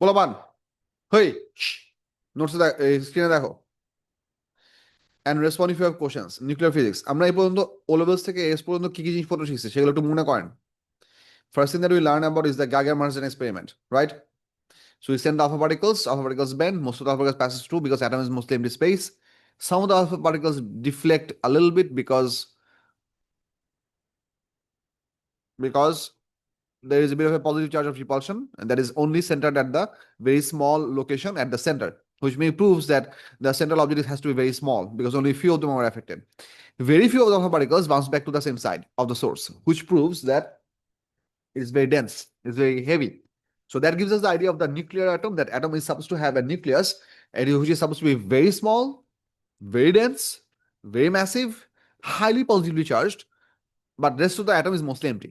পোলাপান, হেই, নোটস স্ক্রিনে দেখো and respond if you have questions. Nuclear physics আমরা এই পর্যন্ত ও লেভেলস থেকে এস পর্যন্ত কি কি জিনিসপত্র শিখছি সেগুলো একটু মনে করেন। First thing that we learn about is the Geiger-Marsan experiment, right? So we send alpha particles bend, most of the alpha particles passes through because atom is mostly empty space. Some of the alpha particles deflect a little bit because there is a bit of a positive charge of repulsion, and that is only centered at the very small location at the center, which may proves that the central object has to be very small because only few of them are affected. Very few of the alpha particles bounce back to the same side of the source, which proves that it is very dense, it's very heavy. So that gives us the idea of the nuclear atom. That atom is supposed to have a nucleus, and which is supposed to be very small, very dense, very massive, highly positively charged, but rest of the atom is mostly empty.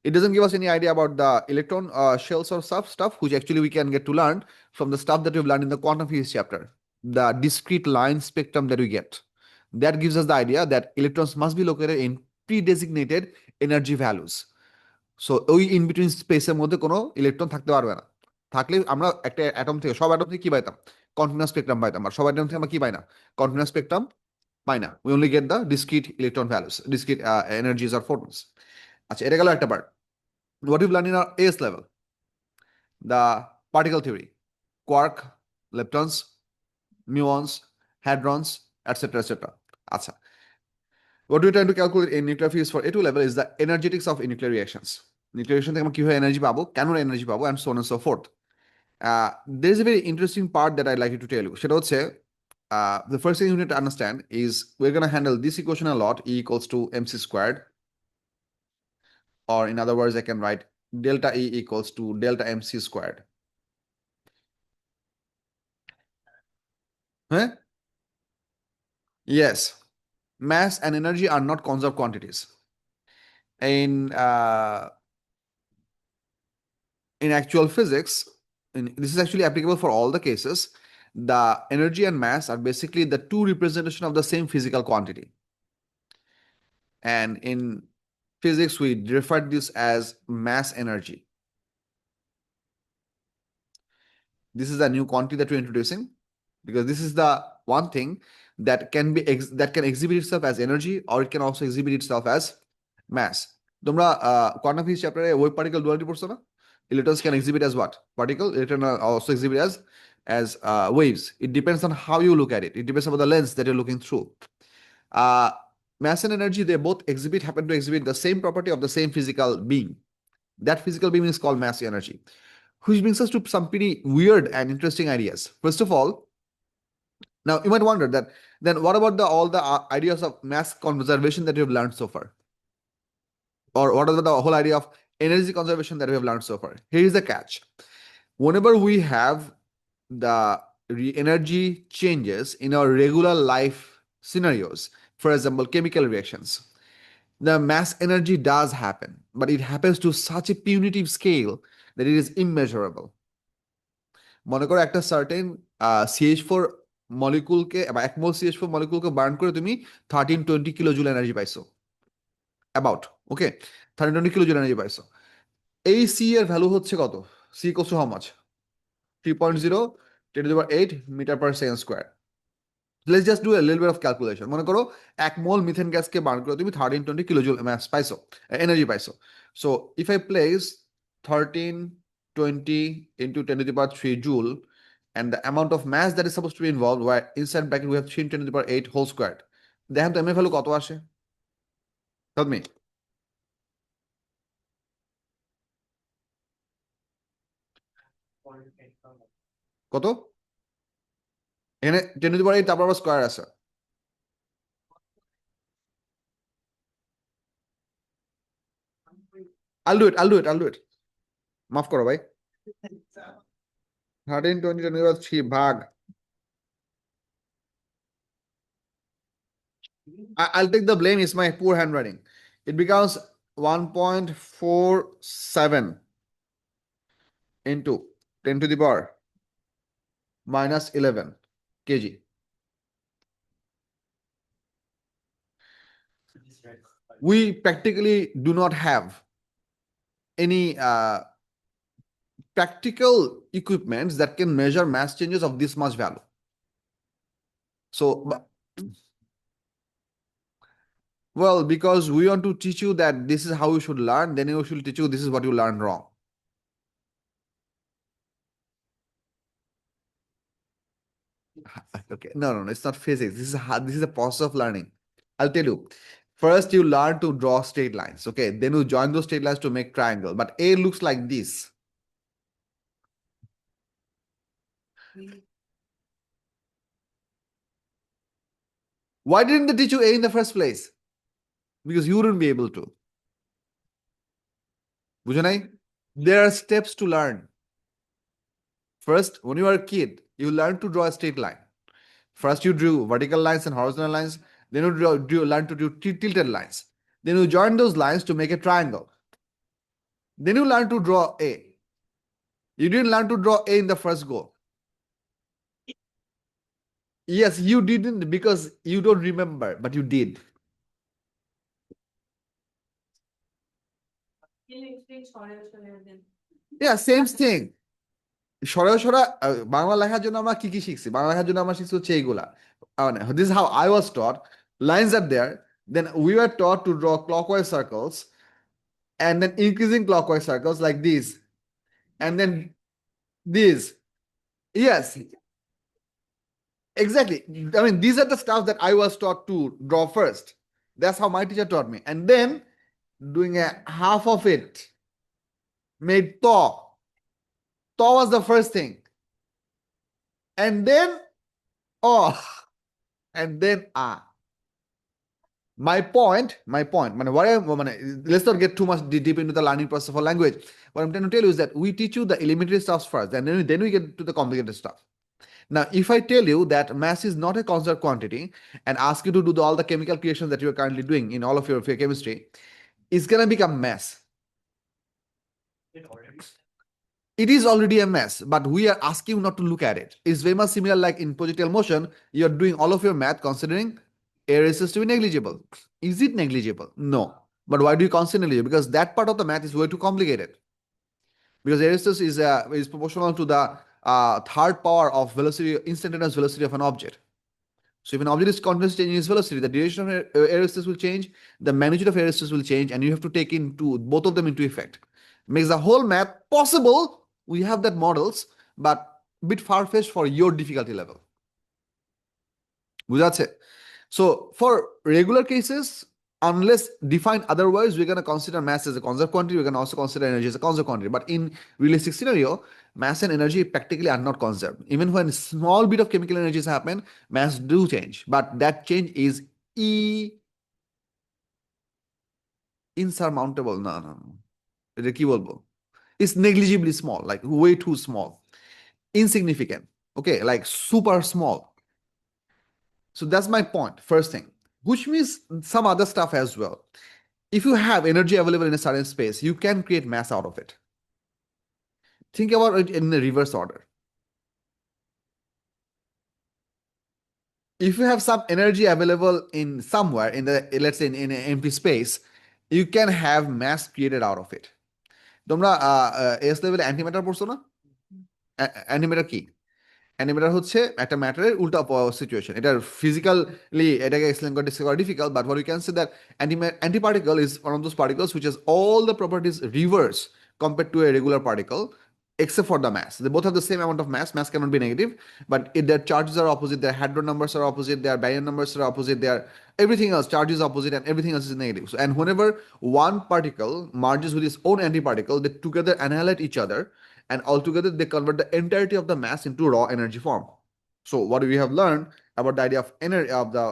It doesn't give us any idea about the electron shells or stuff, which actually we can get to learn from the stuff that we've learned in the quantum physics chapter. The discrete line spectrum that we get. That gives us the idea that electrons must be located in pre-designated energy values. So ওই in between স্পেসের মধ্যে কোনো electron থাকতে পারবে না। থাকলে আমরা একটা অ্যাটম থেকে, সব অ্যাটম থেকে কি পাইতাম? কন্টিনিউয়াস স্পেকট্রাম পাইতাম। আর সব অ্যাটম থেকে আমরা কি পাই না? কন্টিনিউয়াস স্পেকট্রাম পাই না। We only get the discrete electron values, discrete energies আর ফোটনস। আচ্ছা, এটা গেল একটা part. What you learn in our S level, the particle theory, quark, leptons, muons, hadrons, etc. etc. আচ্ছা, what we trying to calculate in nuclear physics for A2 level is the energetics of nuclear reactions. Nuclear reaction থেকে আমরা কিভাবে energy পাবো, কেন energy পাবো, and so on and so forth. There is a very interesting part that I'd like you to tell you. সেটা হচ্ছে, the first thing you need to understand is we're going to handle this equation a lot, E equals to mc squared, or in other words I can write delta E equals to delta mc squared. Huh? Yes, mass and energy are not conserved quantities. In actual physics, this is actually applicable for all the cases, the energy and mass are basically the two representation of the same physical quantity. And in physics, we refer this as mass energy. This is a new quantity that we're introducing, because this is the one thing that can be that can exhibit itself as energy, or it can also exhibit itself as mass. তোমরা quantum physics চ্যাপ্টারে wave particle duality পড়ছো না? Electrons can exhibit as what? Particle. Electrons also exhibit as waves. It depends on how you look at it. It depends on the lens that you're looking through. Mass and energy, they both happen to exhibit the same property of the same physical being. That physical being is called mass energy, which brings us to some pretty weird and interesting ideas. First of all, now you might wonder that then what about all the ideas of mass conservation that you've learned so far? Or what about the whole idea of energy conservation that we have learned so far? Here is the catch. Whenever we have the energy changes in our regular life scenarios, for example, chemical reactions, the mass energy does happen, but it happens to such a punitive scale that it is immeasurable. মনে করো একটা certain CH4 মলিকুলকে বা এক মোল CH4 মলিকুলকে burn করে তুমি 1320 kilo joule energy পাইছো, about, okay, 1320 kilo joule energy পাইছো। এই সি এর ভ্যালু হচ্ছে কত? C equals to how much? 3.0 10 to the power 8 metre per second square. Let's just do a little bit of calculation. মনে করো এক মোল মিথেন গ্যাসকে বার্ন করে তুমি 1320 কিলো জুল ম্যাস পাইছো, এনার্জি পাইছো। So if I place 1320 into 10 to the power 3 joule and the amount of mass that is supposed to be involved, where inside bracket we have 3 10 to the power 8 whole squared, দেখেন তো M এর value কত আসে? Help me. কত? এখানে 10 to the power 8 তারপর আবার square আছে। I'll do it. মাফ করো ভাই। 1320 10 to the power 3 ভাগ, I'll take the blame, it's my poor handwriting. It becomes 1.47 into 10 to the power minus 11 kg. We practically do not have any practical equipments that can measure mass changes of this much value. So, well, because we want to teach you that this is how you should learn, then we should teach you this is what you learned wrong. Okay, no, it's not physics. This is a process of learning. I'll tell you. First, you learn to draw straight lines. Okay, then you join those straight lines to make triangle. But A looks like this. Why didn't they teach you A in the first place? Because you wouldn't be able to. বুঝো নাই? There are steps to learn. First, when you are a kid, you learn to draw a straight line. First, you drew vertical lines and horizontal lines. Then you learn to do tilted lines. Then you join those lines to make a triangle. Then you learn to draw A. You didn't learn to draw A in the first go. Yes, you didn't because you don't remember, but you did. Yeah, same thing. সরা বাংলা লেখার জন্য আমরা কি কি শিখছি? বাংলা লেখার জন্য আমরা শিখছি হচ্ছে এইগুলা। This is how I was taught. Lines are there. Then we were taught to draw clockwise circles and then increasing clockwise circles like these. And then these. Yes, exactly. I mean, these are the stuff that I was taught to draw first. That's how my teacher taught me. And then doing a half of it made to. To was the first thing. And then oh, and then ah. My point, let's not get too much deep into the learning process for language. What I'm trying to tell you is that we teach you the elementary stuff first, and then we get to the complicated stuff. Now, if I tell you that mass is not a conserved quantity and ask you to do all the chemical creations that you are currently doing in all of your chemistry, it's going to become mass. It is already a mess, but we are asking you not to look at it. It's very much similar like in projectile motion, you're doing all of your math considering air resistance to be negligible. Is it negligible? No. But why do you consider negligible? Because that part of the math is way too complicated. Because air resistance is proportional to the third power of velocity, instantaneous velocity of an object. So if an object is continuously changing its velocity, the duration of air resistance will change, the magnitude of air resistance will change, and you have to take into both of them into effect. Makes the whole math possible. We have that models, but a bit far-fetched for your difficulty level. বুঝাচ্ছে? So for regular cases, unless defined otherwise, we're going to consider mass as a conserved quantity. We're going to also consider energy as a conserved quantity. But in realistic scenario, mass and energy practically are not conserved. Even when small bit of chemical energies happen, mass do change. But that change is insurmountable. No. এটা কি বলবো? It's negligibly small, like way too small. Insignificant. Okay, like super small. So that's my point, first thing. Which means some other stuff as well. If you have energy available in a certain space, you can create mass out of it. Think about it in the reverse order. If you have some energy available in somewhere in the, let's say in an empty space, you can have mass created out of it. তোমরা S লেভেলে antimatter পড়ছো না? Antimatter কি? Animator হচ্ছে একটা ম্যাটারের উল্টা situation. এটা physically এটাকে এক্সপ্লেন করা difficult, but what you can say that antiparticle is one of those particles which has all the properties reverse compared to a regular particle except for the mass. They both have the same amount of mass. Mass cannot be negative, but if their charges are opposite, their hadron numbers are opposite, their baryon numbers are opposite, their everything else, charge is opposite, and everything else is negative. So, and whenever one particle merges with its own antiparticle, they together annihilate each other, and altogether they convert the entirety of the mass into raw energy form. So what we have learned about the idea of energy of the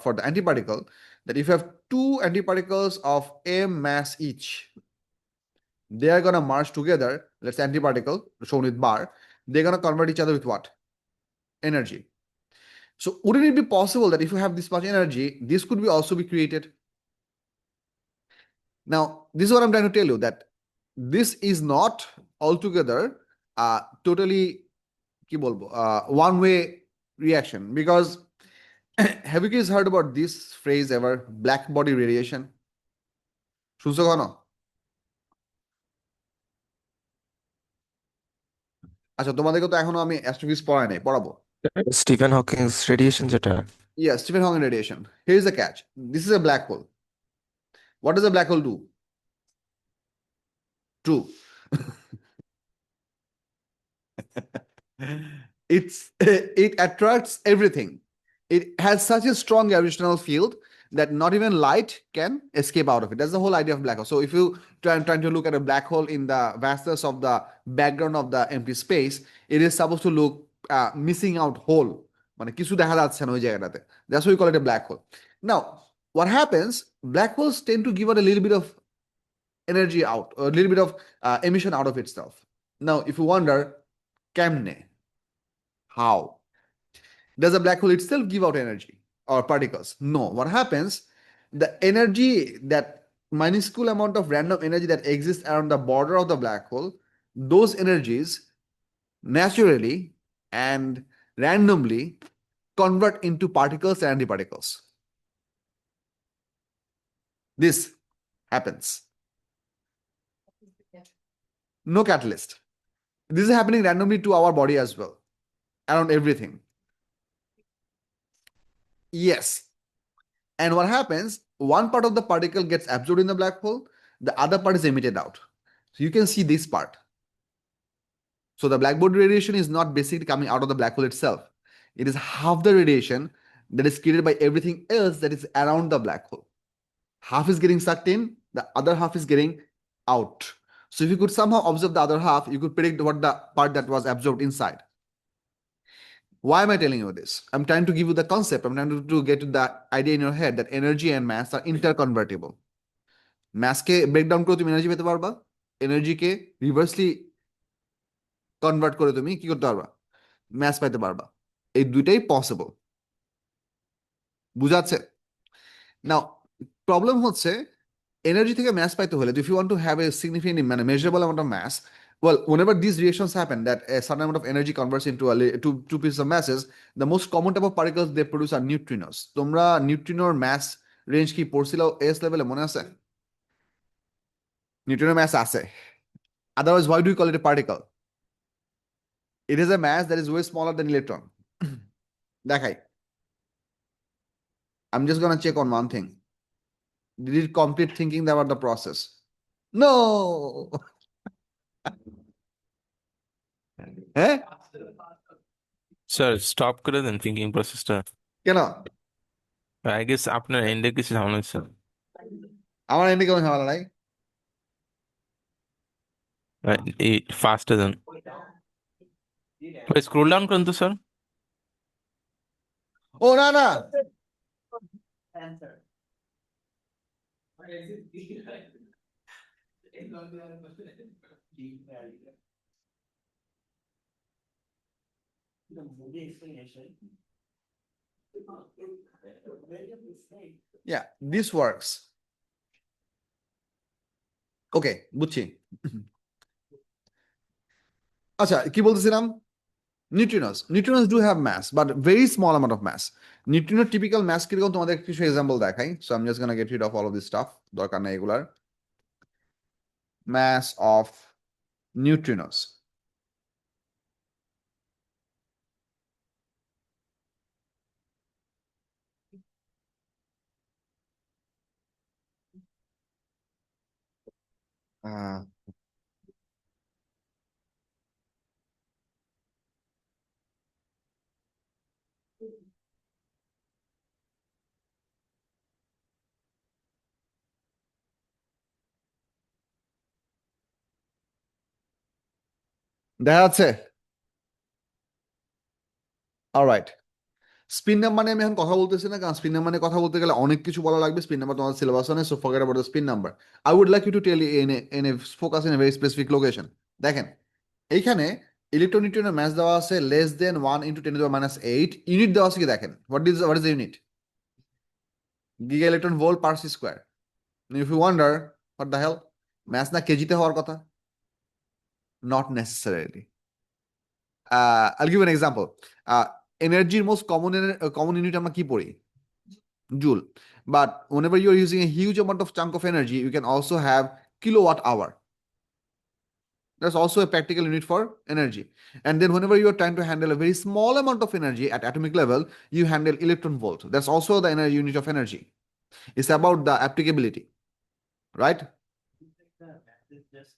for the antiparticle, that if you have two antiparticles of m mass each, they are going to merge together. Let's say antiparticle shown with bar, they're going to convert each other with what? Energy. So wouldn't it be possible that if you have this much energy, this could be also be created? Now this is what I'm trying to tell you, that this is not altogether totally কি বলবো one way reaction, because have you guys heard about this phrase ever, black body radiation? শুনছো কখনো? আচ্ছা, তোমাদেরকে তো এখনো আমি astrophysics পড়াই নাই, পড়াবো। স্টিফেন হকিংস রেডিয়েশন যেটা। Yes, Stephen Hawking radiation. Here is the catch. This is a black hole. What does a black hole do? True. It attracts everything. It has such a strong gravitational field that not even light can escape out of it. That's the whole idea of black hole. So if you trying to look at a black hole in the vastness of the background of the empty space, it is supposed to look missing out whole. মানে কিছু দেখা যাচ্ছে না ওই জায়গাটাতে। That's why we call it a black hole. Now, what happens? Black holes tend to give out a little bit of energy out, or a little bit of emission out of itself. Now, if you wonder, কেমনে? How? Does a black hole itself give out energy or particles? No. What happens? The energy, that minuscule amount of random energy that exists around the border of the black hole, those energies naturally and randomly convert into particles and antiparticles. This happens. No catalyst. This is happening randomly to our body as well, around everything. Yes. And what happens? One part of the particle gets absorbed in the black hole, the other part is emitted out. So you can see this part. So the black body radiation is not basically coming out of the black hole itself. It is half the radiation that is created by everything else that is around the black hole. Half is getting sucked in, the other half is getting out. So if you could somehow observe the other half, you could predict what the part that was absorbed inside. Why am I telling you this? I'm trying to give you the concept. I'm trying to get to the idea in your head that energy and mass are interconvertible. ম্যাসকে breakdown করে তুমি energy পেতে পারবা, এনার্জিকে রিভার্সলি convert করে তুমি কি করতে পারবা, ম্যাস পাইতে পারবা। এই দুইটাই পসিবল। বুঝাচ্ছে? নাও প্রবলেম হচ্ছে এনার্জি থেকে ম্যাস পাইতে হলে, if you want to have a significant মানে measurable amount of mass, well, whenever these reactions happen, that a certain amount of energy converts into two pieces of masses, the most common type of particles they produce are neutrinos. তোমরা নিউট্রিনোর mass range কি পড়ছিল S লেভেলে, মনে আছে? নিউট্রিনোর mass আছে, otherwise why do you call it a particle? It is a mass that is way smaller than electron. দেখাই, I'm just gonna check on one thing. Did it complete thinking about the process? No. হ্যাঁ, sir stop করে দেন thinking প্রসেসটা। কেন? I guess আপনার এন্ডে কিছু ঝামেলা হচ্ছে। আমার এমনি কোনো ঝামেলা নাই। এই ফাস্টে দেন, স্ক্রোল ডাউন করেন তো স্যার। ও না না, yeah, this works. ওকে, বুঝছি। আচ্ছা, কি বলতেছিলাম? Neutrinos do have mass, but very small amount of mass. Neutrino typical mass কিরকম তোমাদের কিছু এক্সাম্পল দেখাই। So I'm just gonna get rid of all of this stuff. দরকার নাই এগুলার। Mass of neutrinos. দেখা যাচ্ছে? অলরাইট। স্পিন নাম্বার নিয়ে আমি এখন কথা বলতেছি না, কারণ স্পিন নাম্বার নিয়ে কথা বলতে গেলে অনেক কিছু বলা লাগবে। স্পিন নাম্বার তোমাদের সিলেবাস নেই, so forget about the spin number. I would like you to tell in a focus in a very specific location. দেখেন, এইখানে ইলেকট্রনিউট্রনের ম্যাস দেওয়া আছে লেস দেন 1 × 10⁻⁸ ইউনিট দেওয়া আছে কি দেখেন, what is the unit? Giga electron volt per C square. If you wonder what the hell, mass না কেজিতে হওয়ার কথা? Not necessarily. I'll give you an example. Energy most common unit আমরা কি পড়ি? Joule. But whenever you're using a huge amount of chunk of energy, you can also have kilowatt hour. That's also a practical unit for energy. And then whenever you are trying to handle a very small amount of energy at atomic level, you handle electron volt. That's also the energy unit of energy. It's about the applicability, right? Just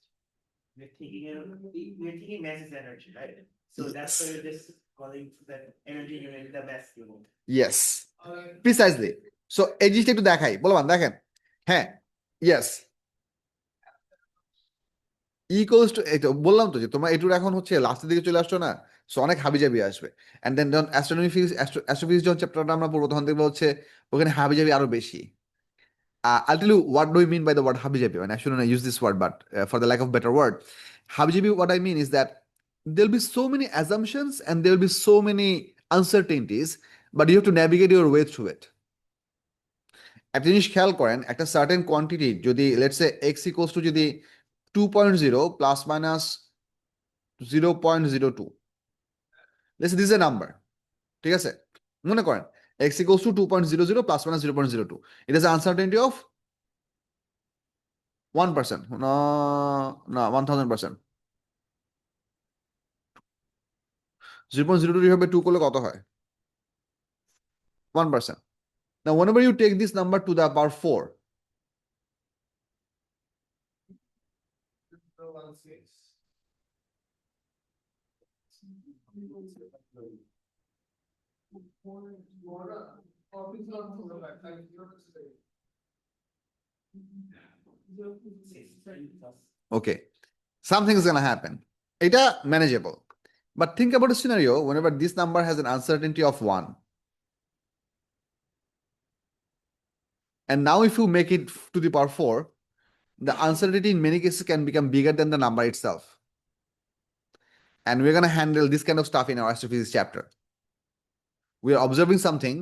we're taking mass as energy, right? So that's why we're just calling that energy unit the mass unit. Yes, precisely. So এই জিনিসটা একটু দেখাই, বলবান দেখেন। হ্যাঁ, yes. Equals to, এই তো বললাম তো যে তোমরা এটুর এখন হচ্ছে লাস্টের দিকে চলে আসছো না, সো অনেক হাবিজাবি আসবে। এন্ড দেন যখন অ্যাস্ট্রোনমি ফিজিক্স অ্যাস্ট্রোফিজিক্স যখন চ্যাপ্টারটা আমরা পড়বো তখন দেখবো হচ্ছে ওখানে হাবিজাবি আরো বেশি। I'll tell you what do we mean by the word habijabi. And I shouldn't use this word, but for the lack of better word, habijabi, what I mean is that there'll be so many assumptions and there'll be so many uncertainties, but you have to navigate your way through it. একটা জিনিস খেয়াল করেন, একটা certain quantity যদি let's say x equals to যদি 2.0 plus minus 0.02, let's this A number, ঠিক আছে? মনে করেন x equals to 2.00 plus minus 0.02, it is uncertainty of 1%, no, no, 1000%। 0.02 হবে 2 করলে কত হয়? 1%। Now whenever you take this number to the power 4, okay, something is going to happen. এটা manageable. But think about a scenario whenever this number has an uncertainty of 1. And now if you make it to the power 4, the uncertainty in many cases can become bigger than the number itself. And we're going to handle this kind of stuff in our astrophysics chapter. We are observing something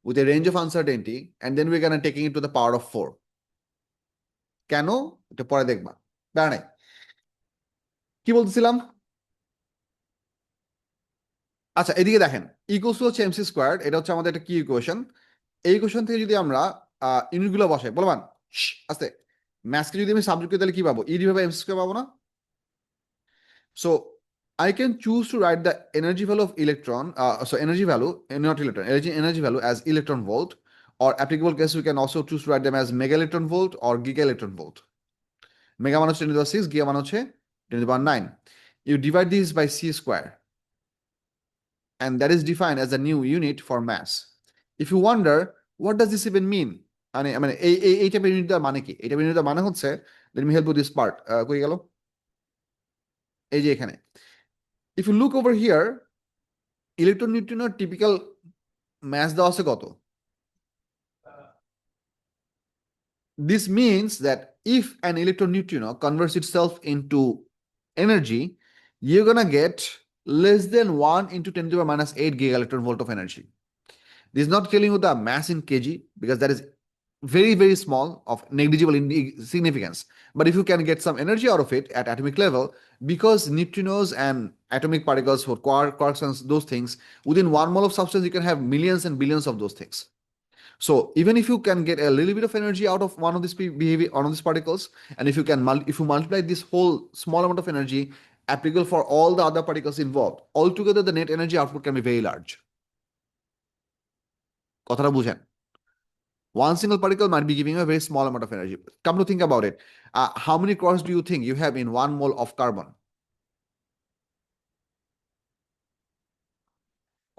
with a range of uncertainty, and then we're going to taking it to the power of 4. কেন? এটা পরে দেখবা, ব্যাপার নাই। কি বলতেছিলাম? আচ্ছা, এদিকে দেখেন, ইকুয়ালস টু হচ্ছে এমসি স্কোয়ার, এটা হচ্ছে আমাদের একটা কি ইকুয়েশন। এই ইকুয়েশন থেকে যদি আমরা ইউনিটগুলো বসাই, বলবান আস্তে, ম্যাথকে যদি আমি সাবজেক্ট করি তাহলে কি পাবো? ই ডিভাইড এমসি স্কোয়ার পাবো না? So I can choose to write the energy value of electron, energy value, not electron, energy value as electron volt, or applicable case we can also choose to write them as mega electron volt or giga electron volt. Mega মানে হচ্ছে 10^6, giga মানে হচ্ছে 10^9. You divide this by c square, and that is defined as a new unit for mass. If you wonder what does this even mean, মানে এই টাইপের ইউনিটটার মানে কি? এই টাইপের ইউনিটটার মানে হচ্ছে, let me help with this part. কই গেল? এই যে এখানে, if you look over here, electron নিউট্রিনোর টিপিক্যাল mass দেওয়া আছে কত? This means that if an electron neutrino converts itself into energy, you're gonna get less than 1 into 10 to the minus 8 giga electron volt of energy. This is not telling you the mass in kg, because that is very, very small, of negligible significance. But if you can get some energy out of it at atomic level, because neutrinos and atomic particles for quarks and those things, within 1 mole of substance, you can have millions and billions of those things. So even if you can get a little bit of energy out of one of these behavior, one of these particles, and if you can if you multiply this whole small amount of energy applicable for all the other particles involved, altogether the net energy output can be very large. কথাটা বুঝেন? One single particle might be giving a very small amount of energy. Come to think about it, how many quarks do you think you have in 1 mole of carbon?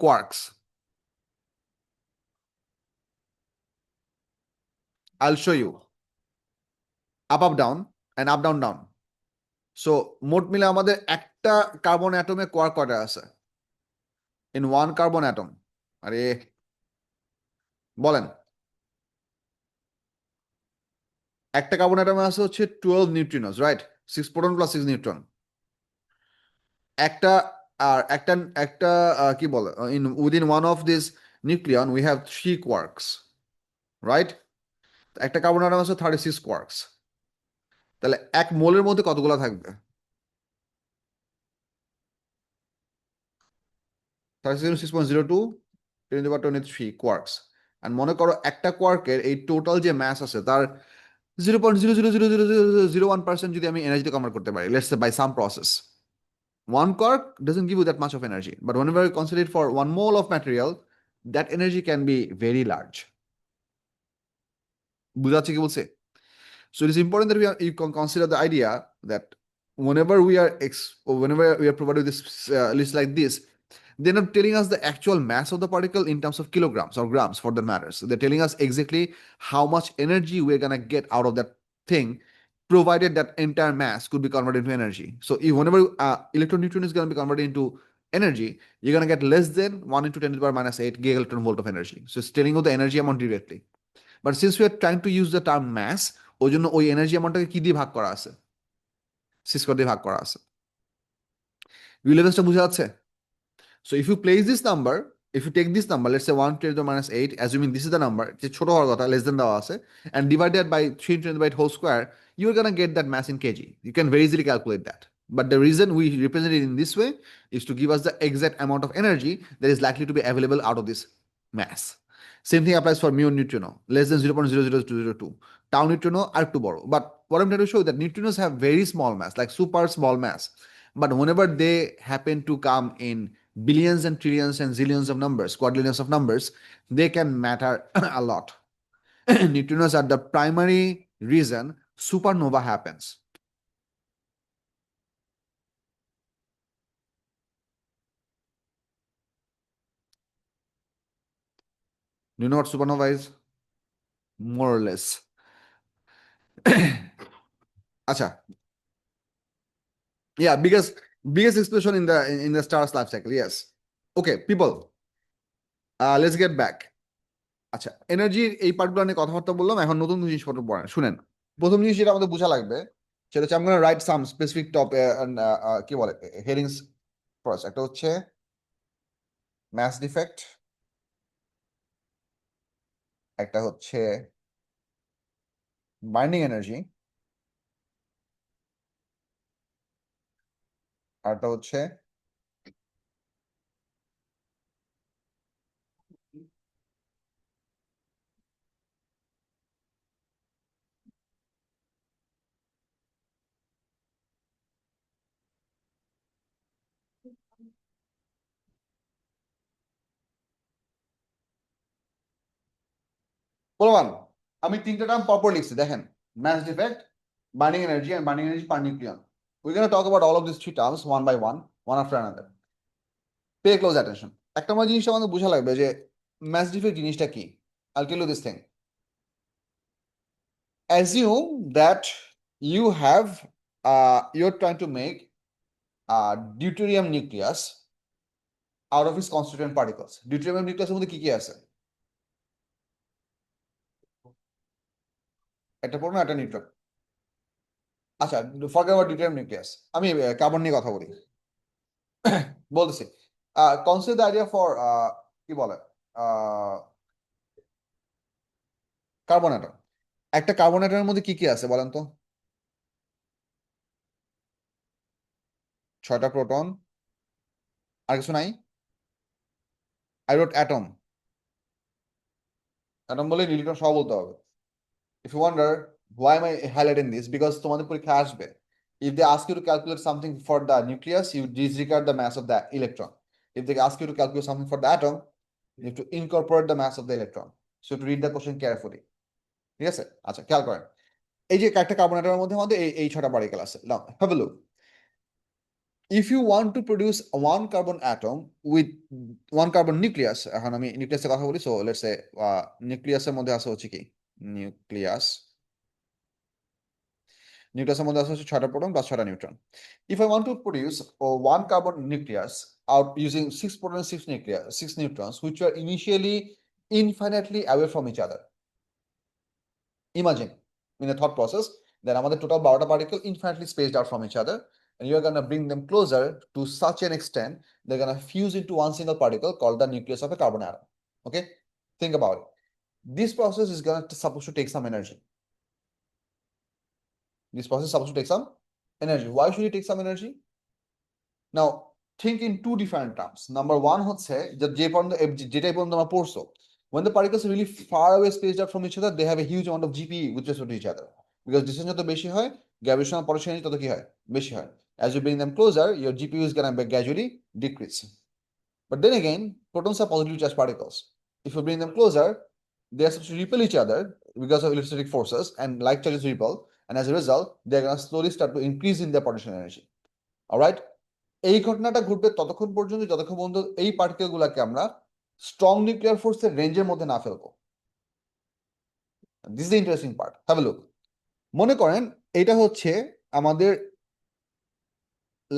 Quarks. I'll show you. Up down and up down down. So মোট মিলে আমাদের একটা carbon অ্যাটমে quark কয়টা আছে? In one carbon atom, আরে বলেন, একটা carbon অ্যাটমে আছে হচ্ছে 12 নিউট্রিনোস, রাইট? 6 proton plus 6 neutron. একটা আর একটা একটা কি বলে, in within one of this nucleon we have 3 quarks, right? একটা কার্বন অ্যাটম আছে 36 quarks। তাহলে এক মোলের মধ্যে কতগুলো থাকবে? 36.02 10 to the power 23 quarks। আর মনে করো একটা কোয়ার্কের এই টোটাল যে ম্যাস আছে তার 0.0000001% যদি আমি এনার্জিতে কনভার্ট করতে পারি, let's say by some process, one quark doesn't give you that much of energy, but whenever you consider it for 1 mole of material, that energy can be very large. বুঝাচ্ছে কি বলছে? So it is important that you can consider the idea that whenever we are provided with this list like this, they're not telling us the actual mass of the particle in terms of kilograms or grams for that matters. They're telling us exactly how much energy we're gonna get out of that thing, provided that entire mass could be converted into energy. So if whenever electron neutron is gonna be converted into energy, you're gonna get less than 1 into 10 to the power minus 8 gigaelectron volt of energy. So it's telling you the energy amount directly. But since we are trying to use the term mass, ওই জন্য ওই energy অ্যামাউন্টটাকে কি দিয়ে ভাগ করা আছে? C square দিয়ে ভাগ করা আছে। রিলেভেন্সটা বুঝা যাচ্ছে? So if you place this number, if you take this number, let's say 1 to the minus 8, assuming this is the number, যে ছোট হওয়ার কথা, less than দেওয়া আছে, and divide that by 3 to the whole square, you're gonna get that mass in kg. You can very easily calculate that. But the reason we represent it in this way is to give us the exact amount of energy that is likely to be available out of this mass. Same thing applies for mu neutrino, less than 0.00202. Tau neutrino are too borrow. But what I'm trying to show is that neutrinos have very small mass, like super small mass. But whenever they happen to come in billions and trillions and zillions of numbers, quadrillions of numbers, they can matter a lot. Neutrinos are the primary reason supernova happens. Do you know what supernova is? More or less. Acha. Yeah, biggest explosion in the star's life cycle. Yes. Okay, people. Let's get back. আচ্ছা, এনার্জির এই পার্টগুলো নিয়ে কথাবার্তা বললাম, এখন নতুন জিনিসপত্র পড়েন। শুনেন, প্রথম জিনিস যেটা আমাদের বোঝা লাগবে সেটা হচ্ছে আমরা রাইট সাম স্পেসিফিক টপ কি বলে হেডিংস ফার্স্ট। একটা হচ্ছে ম্যাস ডিফেক্ট, একটা হচ্ছে বাইন্ডিং এনার্জি, আরটা হচ্ছে বলবান। আমি তিনটা নাম পরপর লিখছি, দেখেন, mass defect, binding energy and binding energy per nucleon. We're going to talk about all of these three terms one by one after another. Pay close attention. একটা আমার জিনিসটা আমাদের বোঝা লাগবে যে ম্যাস ডিফেক্ট জিনিসটা কি। I'll tell you this thing. Assume that you're trying to make a deuterium nucleus out of its constituent particles. Deuterium nucleus এর মধ্যে কি কি আছে? একটা প্রোটন, একটা নিউট্রন। আচ্ছা, ফরগেট অ্যাবাউট ডিউটেরিয়াম নিউক্লিয়াস, আমি কার্বন নিয়ে কথা বলি। বলতেছি, কনসিডার দ্য আইডিয়া ফর কি বলে কার্বন অ্যাটম। একটা কার্বন অ্যাটমের মধ্যে কি কি আছে বলেন তো? 6টা প্রোটন, আর কিছু নাই? আই রোট অ্যাটম, অ্যাটম বলে নিউট্রন সহ বলতে হবে। If you wonder why am I highlighting this, because তোমাদের পরীক্ষা আসবে, if they ask you to calculate something for the nucleus, you disregard the mass of the electron. If they ask you to calculate something for the atom, you have to incorporate the mass of the electron. So to read the question carefully. ঠিক আছে? আচ্ছা, খেয়াল করেন, এই যে একটা carbon অ্যাটমের মধ্যে আমাদের এই 6টা পার্টিকেল আছে। Now have a look. If you want to produce one carbon atom with one carbon nucleus, এখন আমি নিউক্লিয়াসের কথা বলি, সো লেটস সে নিউক্লিয়াসের মধ্যে আছে হচ্ছে কি নিউক্লিয়াসের মধ্যে আছে হচ্ছে 6টা প্রোটন প্লাস 6টা neutron. If I want to produce one carbon nucleus out using 6 protons, 6 neutrons, which are initially infinitely away from each other. Imagine in a thought process that আমাদের total 12টা particle infinitely spaced out from each other, and you're going to bring them closer to such an extent they're going to fuse into one single particle called the nucleus of a carbon atom. Okay, think about it. This process is supposed to take some energy. This process is supposed to take some energy. Why should it take some energy? Now think in two different terms. Number one হচ্ছে যেটাই পর্যন্ত আমরা পড়ছো, when the particles are really far away spaced out from each other, they have a huge amount of GPE with respect to each other. because distance যত বেশি হয় gravitational potential energy তত কি হয় বেশি হয় as you bring them closer your GPU is going to gradually decrease. But then again, protons are positively charged particles. If you bring them closer, they are supposed to repel each other because of electrostatic forces, and like charges repel, and as a result, they're going to slowly start to increase in their potential energy. All right? এই ঘটনাটা ঘটবে ততক্ষণ পর্যন্ত যতক্ষণ পর্যন্ত এই particle গুলাকে আমরা স্ট্রং নিউক্লিয়ার ফোর্সের রেঞ্জের মধ্যে না ফেলবো। This is the interesting part, have a look. মনে করেন এটা হচ্ছে আমাদের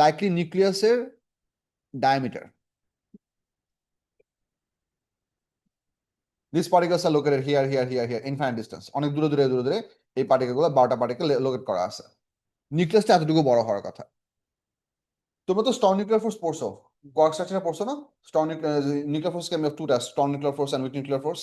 লাইকলি নিউক্লিয়াসের diameter. These particles are located here, infinite distance. অনেক দূরে দূরে দূরে দূরে এই পার্টিকেলগুলো 12টা পার্টিকেল লোকেট করা আছে। নিউক্লিয়াসটা এতটুকু বড় হওয়ার কথা। তোমরা তো স্ট্রং নিউক্লিয়ার ফোর্স পড়ছো, কোয়ার্ক স্ট্রাকচারে পড়ছো না? Strong nuclear force can be of two types, strong nuclear force and weak nuclear force.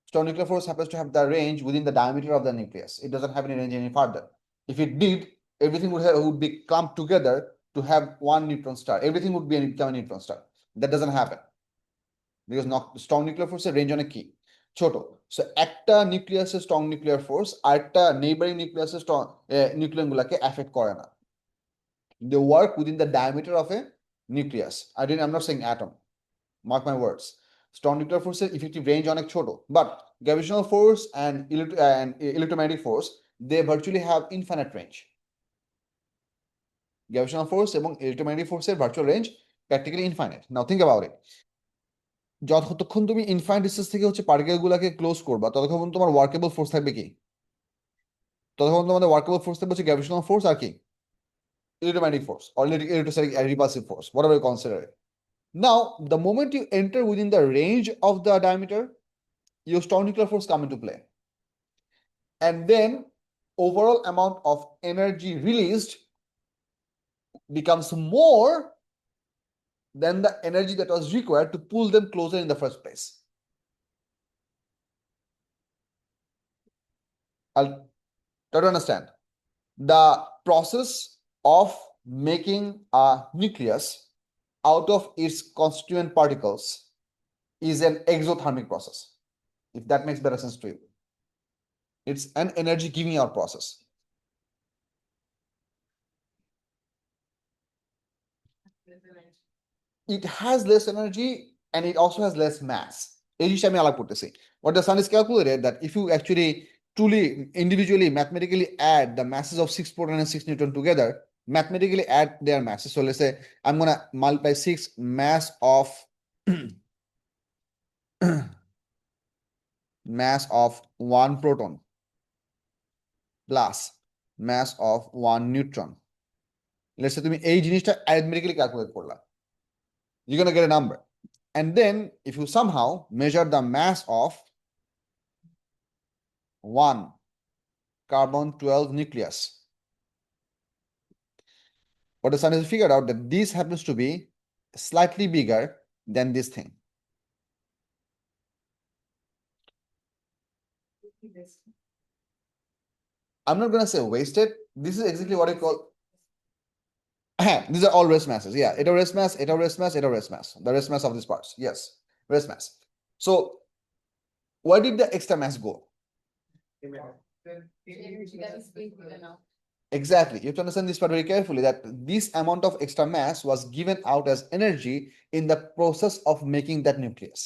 Strong nuclear force happens to have the range within the diameter of the nucleus. It doesn't have any range any further. If it did, everything would be clumped together to have one neutron star. Everything would become a neutron star. That doesn't happen. Because strong nuclear force range অনেক কি ছোট। So একটা নিউক্লিয়াসের strong nuclear force আরেকটা neighbouring নিউক্লিয়াসের strong nucleon গুলাকে effect করে না। They work within the diameter of a nucleus. I'm not saying atom. Mark my words. Strong nuclear forces effective range অনেক ছোট, but gravitational force and electromagnetic force they virtually have infinite range. Gravitational force এবং electromagnetic force এর virtual range practically infinite. Now think about it. যতক্ষণ তুমি infinite distance থেকে হচ্ছে particle গুলাকে close করবা ততক্ষণ তোমার ওয়ার্কেবল ফোর্স থাকবে কি? ততক্ষণ তোমাদের ওয়ার্কেবল ফোর্স থাকবে হচ্ছে গ্র্যাভিটেশনাল ফোর্স আর কি electromagnetic force or electrostatic repulsive force, whatever you consider it. Now, the moment you enter within the range of the diameter, your strong nuclear force come into play. And then overall amount of energy released becomes more than the energy that was required to pull them closer in the first place. I'll try to understand. The process of making a nucleus out of its constituent particles is an exothermic process, if that makes better sense to you. It's an energy giving out process. It has less energy and it also has less mass. What the sun is calculated that if you actually truly individually mathematically add the masses of 6 proton and 6 neutron together, mathematically add their masses. So let's say I'm gonna multiply 6 mass of mass of 1 proton plus mass of 1 neutron. Let's say তুমি এই জিনিসটা arithmetically calculate করলা, you're gonna get a number. And then if you somehow measure the mass of 1 carbon 12 nucleus, what the sun has figured out that this happens to be slightly bigger than this thing. I'm not gonna say wasted. This is exactly what I call these are all rest masses. Yeah, এটা rest mass, এটা rest mass, এটা rest mass. The rest mass of these parts. Yes, rest mass. So where did the extra mass go? Exactly. You have to understand this part very carefully, that this amount of extra mass was given out as energy in the process of making that nucleus.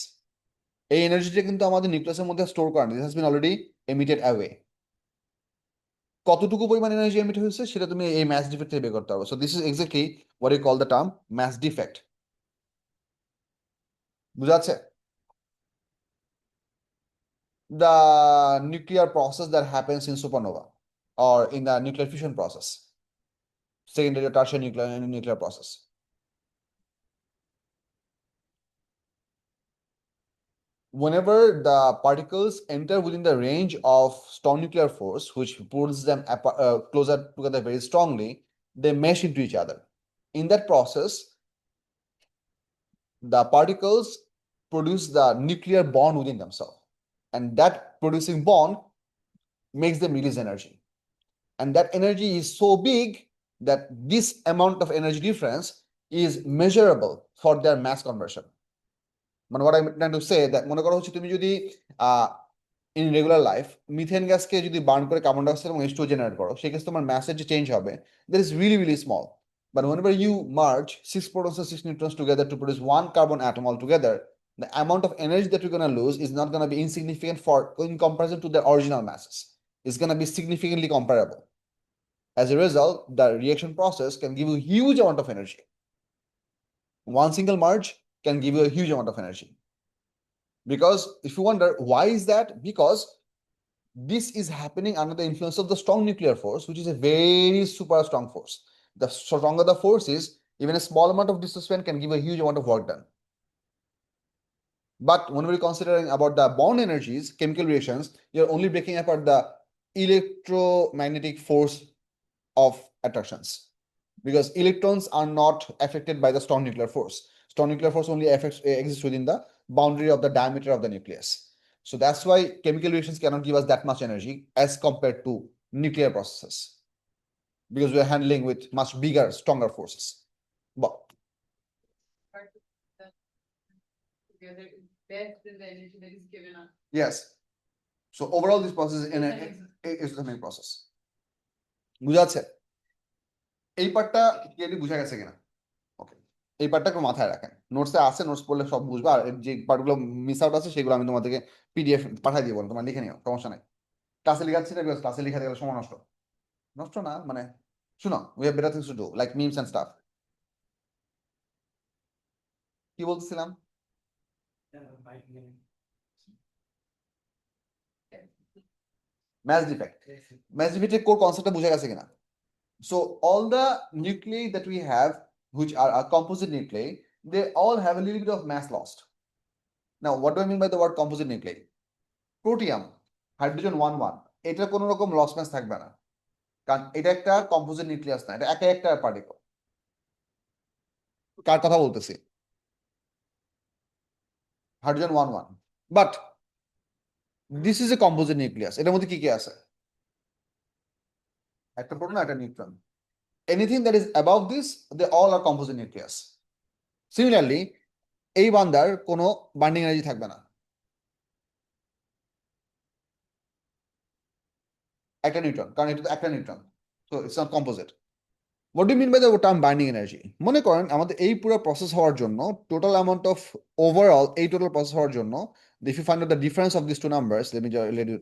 এই এনার্জিটা কিন্তু আমাদের নিউক্লিয়াসের মধ্যে store করা নেই. This has been already emitted away. কতটুকু পরিমাণ এনার্জি এমিট হয়েছে সেটা তুমি এই ম্যাস ডিফেক্ট থেকে বের করতে পারবে. So this is exactly what you call the term mass defect. বুঝা যাচ্ছে? The nuclear process that happens in supernova or in the nuclear fusion process, secondary or tertiary nuclear process. Whenever the particles enter within the range of strong nuclear force, which pulls them closer together very strongly, they mesh into each other. In that process, the particles produce the nuclear bond within themselves, and that producing bond makes them release energy. And that energy is so big that this amount of energy difference is measurable for their mass conversion. What I'm trying to say that মনে করো হচ্ছে তুমি যদি in regular life methane গ্যাসকে যদি burn করে carbon dioxide এবং H2 generate করো সেক্ষেত্রে তোমার ম্যাসের যে চেঞ্জ হবে that is really small but whenever you merge 6 protons and 6 neutrons together to produce one carbon atom altogether the amount of energy that you're going to lose is not going to be insignificant for in comparison to the original masses. It's going to be significantly comparable. As a result, the reaction process can give you a huge amount of energy. One single merge can give you a huge amount of energy. Because if you wonder why is that, because this is happening under the influence of the strong nuclear force, which is a very super strong force. The stronger the force is, even a small amount of displacement can give a huge amount of work done. But when we're considering about the bond energies, chemical reactions, you're only breaking apart the electromagnetic force of attractions, because electrons are not affected by the strong nuclear force. Strong nuclear force only exists within the boundary of the diameter of the nucleus. So that's why chemical reactions cannot give us that much energy as compared to nuclear processes, because we are handling with much bigger, stronger forces. But Together is better than the energy that is given up. yes, so overall this process is the main process. বুঝা যাচ্ছে? এই পার্টটা clearly বুঝা গেছে কিনা? ওকে, এই পার্টটা একটু মাথায় রাখেন, নোটসে আছে, নোটস পড়লে সব বুঝবে, আর যে পার্টগুলো মিস আউট আছে সেগুলো আমি তোমাদেরকে PDF পাঠিয়ে দিয়ে বলবো, তোমার লিখে নিও, সমস্যা নাই। ক্লাসে লিখাচ্ছি না, বিকজ ক্লাসে লিখাতে গেলে সময় নষ্ট, নষ্ট না মানে, শুনো, we have better things to do like memes and stuff. কি বলতেছিলাম? Mass defect. ম্যাচ ডিফেক্টের কোর কনসেপ্টটা বুঝা গেছে কিনা? So all the nuclei that we have, which are composite nuclei, they all have a little bit of mass lost. Now, what do I mean by the word composite nuclei? Protium, hydrogen 1 1, এটা কোনো রকম loss mass থাকবে না, কারণ এটা একটা composite nucleus না, এটা একা একটা পার্টিকেল। কার কথা বলতেছি? Hydrogen 1 1, but this is a composite nucleus. এটার মধ্যে কি কি আছে? একটা প্রোটন, একটা neutron. Anything that is above this, they all are composite nucleus. Similarly, এই বান্দার কোনো বাইন্ডিং এনার্জি থাকবে না, একটা নিউট্রন, কারণ এটা তো একটা neutron, so it's not composite. What do mean by the term binding energy? মনে করেন আমাদের এই পুরো প্রসেস হওয়ার জন্য টোটাল অ্যামাউন্ট অফ ওভারঅল, এই টোটাল প্রসেস হওয়ার জন্য, if you find out the difference of these two numbers, let me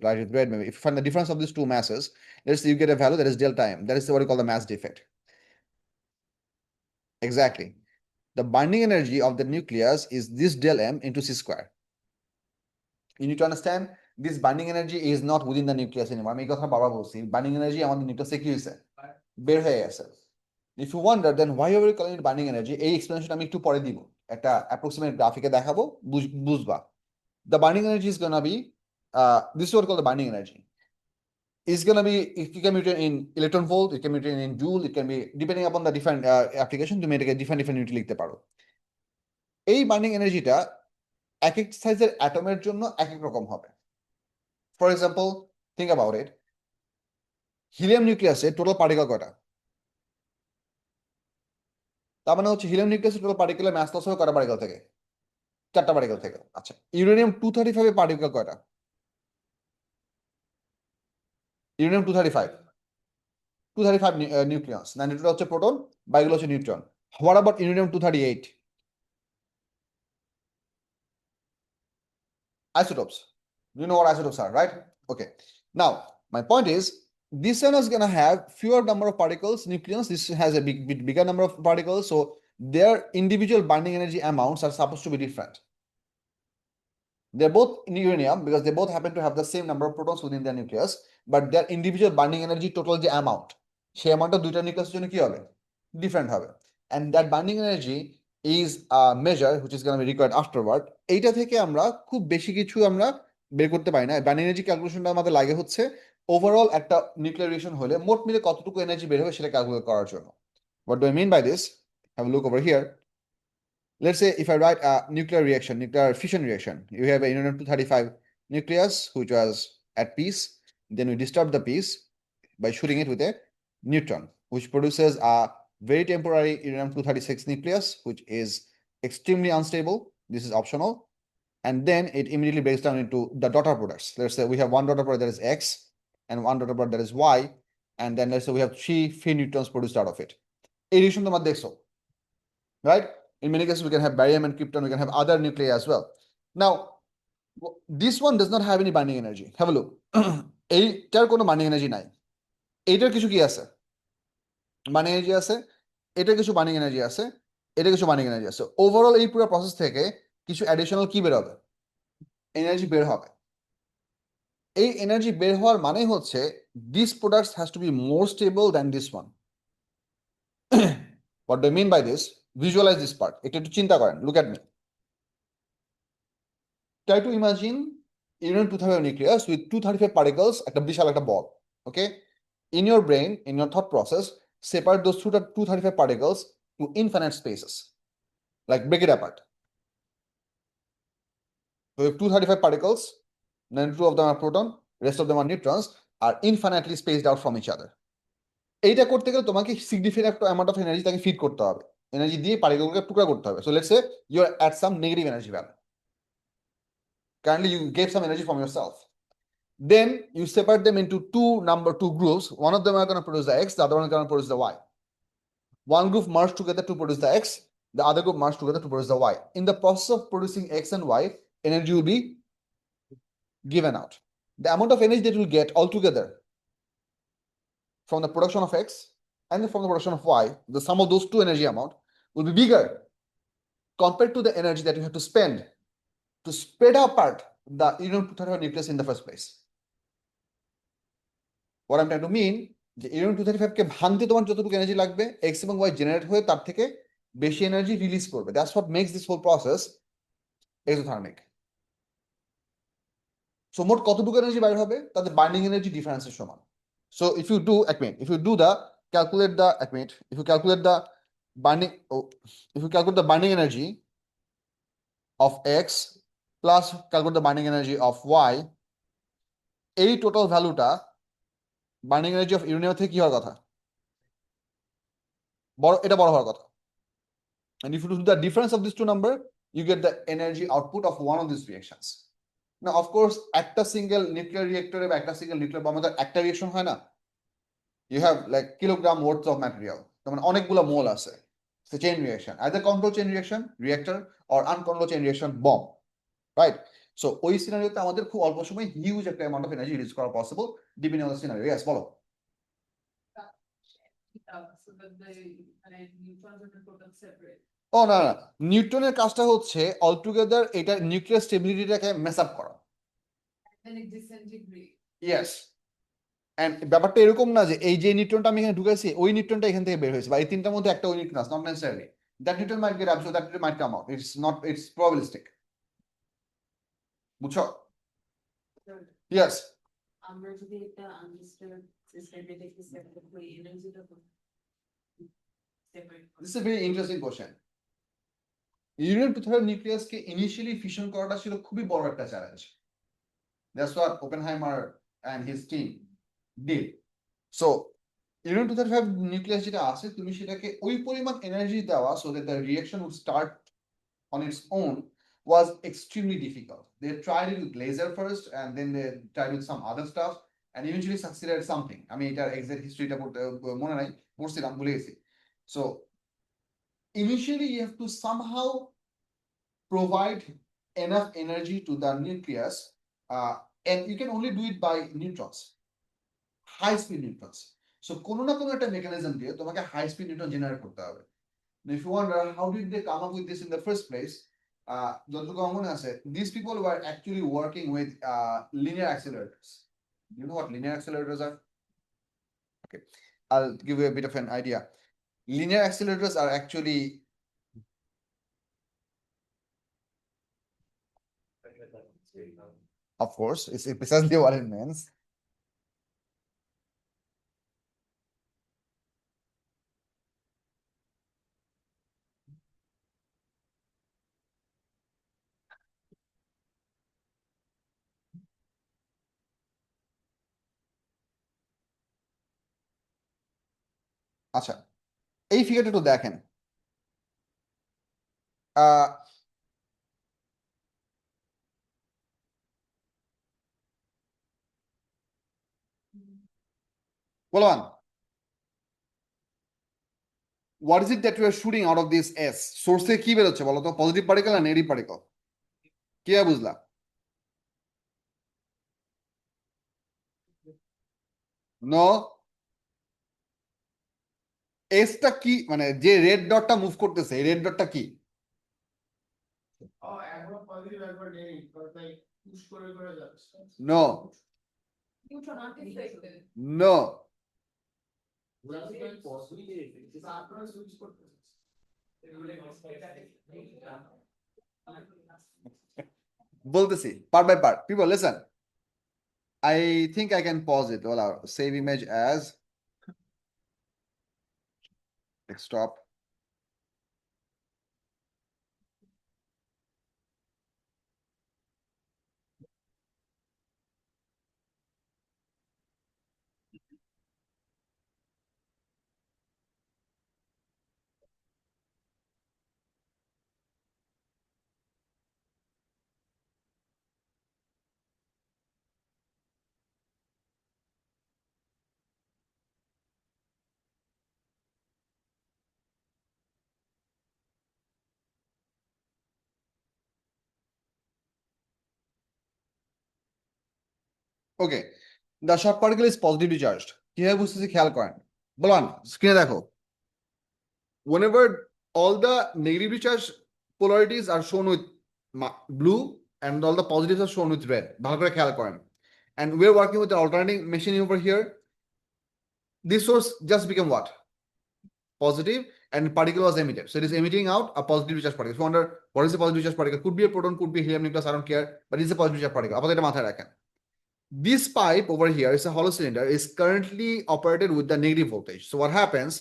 write it red maybe. If you find the difference of these two masses, let's say you get a value that is delta m. That is what we call the mass defect. Exactly. The binding energy of the nucleus is this del m into c square. You need to understand this binding energy is not within the nucleus anymore. আমি এই কথা বারবার বলছি, binding energy আমাদের নিউক্লিয়াসে কি হয়েছে? বের হয়ে গেছে। If you wonder then why are we calling it binding energy, এই এক্সপ্লেনেশন আমি একটু পরে দিব, একটা অ্যাপ্রক্সিমেট গ্রাফিকে দেখাবো, বুঝবা। The binding energy is gonna be this is what we call the binding energy. It's gonna be, it can be written in electron volt, it can be written in joule, it can be depending upon the different application, তুমি এটাকে different unit লিখতে পারো। এই binding এনার্জিটা এক এক সাইজের অ্যাটমের জন্য এক এক রকম হবে। For example, think about it, helium নিউক্লিয়াসে টোটাল পার্টিকেল কয়টা? তার মানে হচ্ছে হিলিয়াম নিউক্লিয়াসে টোটাল পার্টিকেলের ম্যাস লস হবে কয়টা পার্টিকেল থেকে? 4টা পার্টিকেল থেকে। আচ্ছা, ইউরেনিয়াম 235 পার্টিকেল কয়টা? ইউরেনিয়াম 235 নিউক্লিয়াস, না নিউট্রন হচ্ছে প্রোটন, বাইগুলো হচ্ছে neutron. What about uranium 238? Isotopes. You know what isotopes are, right? Okay. Now, my point is, this one is gonna have fewer number of particles, nucleons. This has a bit bigger number of particles, so their individual binding energy amounts are supposed to be different. They're both in uranium because they both happen to have the same number of protons within their nucleus, but their individual binding energy total the amount, সেই অ্যামাউন্টটা দুইটা নিউক্লিয়াসের জন্য কি হবে? Different হবে। And that binding energy is a measure which is going to be required afterward. এইটা থেকে আমরা খুব বেশি কিছু আমরা বের করতে পারি না। বাইন্ডিং এনার্জি ক্যালকুলেশনটা আমাদের লাগে হচ্ছে ওভারঅল একটা নিউক্লিয়ার রিয়েকশন হলে মোট মিলে কতটুকু এনার্জি বের হবে সেটা ক্যালকুলেট করার জন্য। What do I mean by this? Have a look over here. Let's say if I write a nuclear reaction, nuclear fission reaction, you have a uranium-235 nucleus which was at peace, then we disturb the peace by shooting it with a neutron, which produces a very temporary uranium-236 nucleus, which is extremely unstable. This is optional. and then it immediately breaks down into the daughter products. Let's say we have one daughter product that is X and one daughter product that is Y, and then let's say we have three free neutrons produced out of it. Addition to দেখছো, right? In many cases, we can have barium and krypton, we can have other nuclei as well. Now, this one does not have any binding energy. Have a look. এইটার কোনো binding energy নাই। এইটার কিছু কি আছে? Binding energy আছে, এটার কিছু binding energy আছে, এটা কিছু binding energy আছে। ওভারঅল এই পুরো প্রসেস থেকে কিছু অ্যাডিশনাল কি বের হবে? এনার্জি বের হবে। এই এনার্জি বের হওয়ার মানে হচ্ছে this products has to be more stable than this one. What do I mean by this? Visualize this part. এটা একটু চিন্তা করেন। Look at me. Try to imagine uranium-235 nucleus with 235 particles, একটা বিশাল একটা ball. Okay? In your brain, in your thought process, separate those 235 particles to infinite spaces. Like break it apart. So you have 235 particles, then two of them are proton, rest of them are neutrons, are infinitely spaced out from each other. এইটা করতে গেলে তোমাকে significant একটা amount of energy তাকে feed করতে হবে, energy দিয়ে পার্টিকেলগুলোকে টুকরা করতে হবে। So let's say you are at some negative energy value, currently you gave some energy from yourself, then you separate them into two groups. One of them are going to produce the X, the other one is going to produce the Y. One group merge together to produce the X, the other group merge together to produce the Y. In the process of producing X and Y, energy will be given out. The amount of energy that you will get altogether from the production of X and from the production of Y, the sum of those two energy amount will be bigger compared to the energy that you have to spend to spread apart the uranium-235 nucleus in the first place. What I'm trying to mean, যে uranium-235 কে ভাঙতে তোমার যতটুকু energy লাগবে, X এবং Y generate হয়ে তার থেকে বেশি এনার্জি রিলিজ করবে। That's what makes this whole process exothermic. So মোট কতটুকু এনার্জি বাইর হবে? তাদের বাইন্ডিং এনার্জি ডিফারেন্সের সমান। So if you do calculate the binding energy of X plus calculate the binding energy of Y, এই টোটাল ভ্যালুটা binding energy of uranium থেকে কি হওয়ার কথা? এটা বড় হওয়ার কথা। And if you do the difference of these two number, you get the energy output of one of these reactions. Now, of course, একটা single nuclear reactor বা একটা single nuclear bomb এর একটা রিঅ্যাকশন হয় না। You have like kilogram worth of material. তার মানে অনেকগুলো মোল আছে। It's a chain reaction, either controlled chain reaction reactor or uncontrolled chain reaction bomb, right? So ওই সিনারিওতে আমাদের খুব অল্প সময় হিউজ একটা অ্যামাউন্ট অফ এনার্জি রিলিজ করা possible depending on the scenario. Yes, বলো। So that the neutrons and the protons separate. ও না না, নিউটনের কাজটা হচ্ছে অলটুগেদার এটা নিউক্লিয়ার স্টেবিলিটিটাকে মেস আপ করা। And it disintegrates. Yes, and ব্যাপারটা এরকম না যে এই যে নিউট্রনটা আমি এখানে ঢুকাইছি ওই নিউট্রনটা এখান থেকে বের হয়েছে, বা এই তিনটার মধ্যে একটা ওই নিউট্রন আছে, not necessarily. That neutron might get absorbed, that neutron might come out, it's probabilistic. বুঝছো? ইয়েস। আমরা যদি একটা আনডিস্টার্বড সিস্টেমে দেখি সেপারেটলি এনার্জিটা separate This is a very interesting question. uranium-235 নিউক্লিয়াসকে ইনিশিয়ালি ফিশন করাটা ছিল খুবই বড় একটা challenge. That's what Oppenheimer and his team did. So uranium-235 নিউক্লিয়াস যেটা আছে তুমি সেটাকে ওই পরিমাণ এনার্জি দেওয়া so that the reaction would start on its own was extremely difficult. They tried it with laser first and then they tried with some other stuff and eventually succeeded at something. আমি এটার exact হিস্ট্রিটা মনে নাই, পড়ছিলাম ভুলে গেছি। So initially you have to somehow provide enough energy to the nucleus, and you can only do it by neutrons, high speed neutrons. So কোনো না কোনো একটা mechanism দিয়ে তোমাকে high speed neutron generate করতে হবে। Now if you wonder how did they come up with this in the first place, যতটুকু আমার মনে আছে, these people were actually working with linear accelerators. You know what linear accelerators are? Okay, I'll give you a bit of an idea. Linear accelerators are actually of course, it's precisely what it means. আচ্ছা, এই ফিগারটা একটু দেখেন। বলবান, what is it that we are shooting out of this S? Source থেকে কি বেরোচ্ছে বলো তো, পজিটিভ পার্টিকেল না নেগেটিভ পার্টিকেল? কি আর বুঝলা? নো, এসটা কি, মানে যে রেড ডটটা মুভ করতেছে এই রেড ডটটা কি? No Neutron unaffected. নো, বলতেছি part by part. People listen, I think I can pause it. Well, I'll save image as desktop. Okay, the short particle is positively charged. কিভাবে বুঝতেছি খেয়াল করেন, বলুন স্ক্রিনে দেখো। Whenever all the negatively charged polarities are shown with blue and all the positives are shown with red, ভালো করে খেয়াল করেন। And we're working with the alternating machine over here. This source just became what? Positive, and particle was emitted. So it is emitting out a positively charged particle. If you wonder what is a positively charged particle, could be a proton, could be helium nucleus, I don't care, but it's a positively charged particle. আপাতত এটা মাথায় রাখেন। This pipe over here is a hollow cylinder, is currently operated with the negative voltage. So what happens?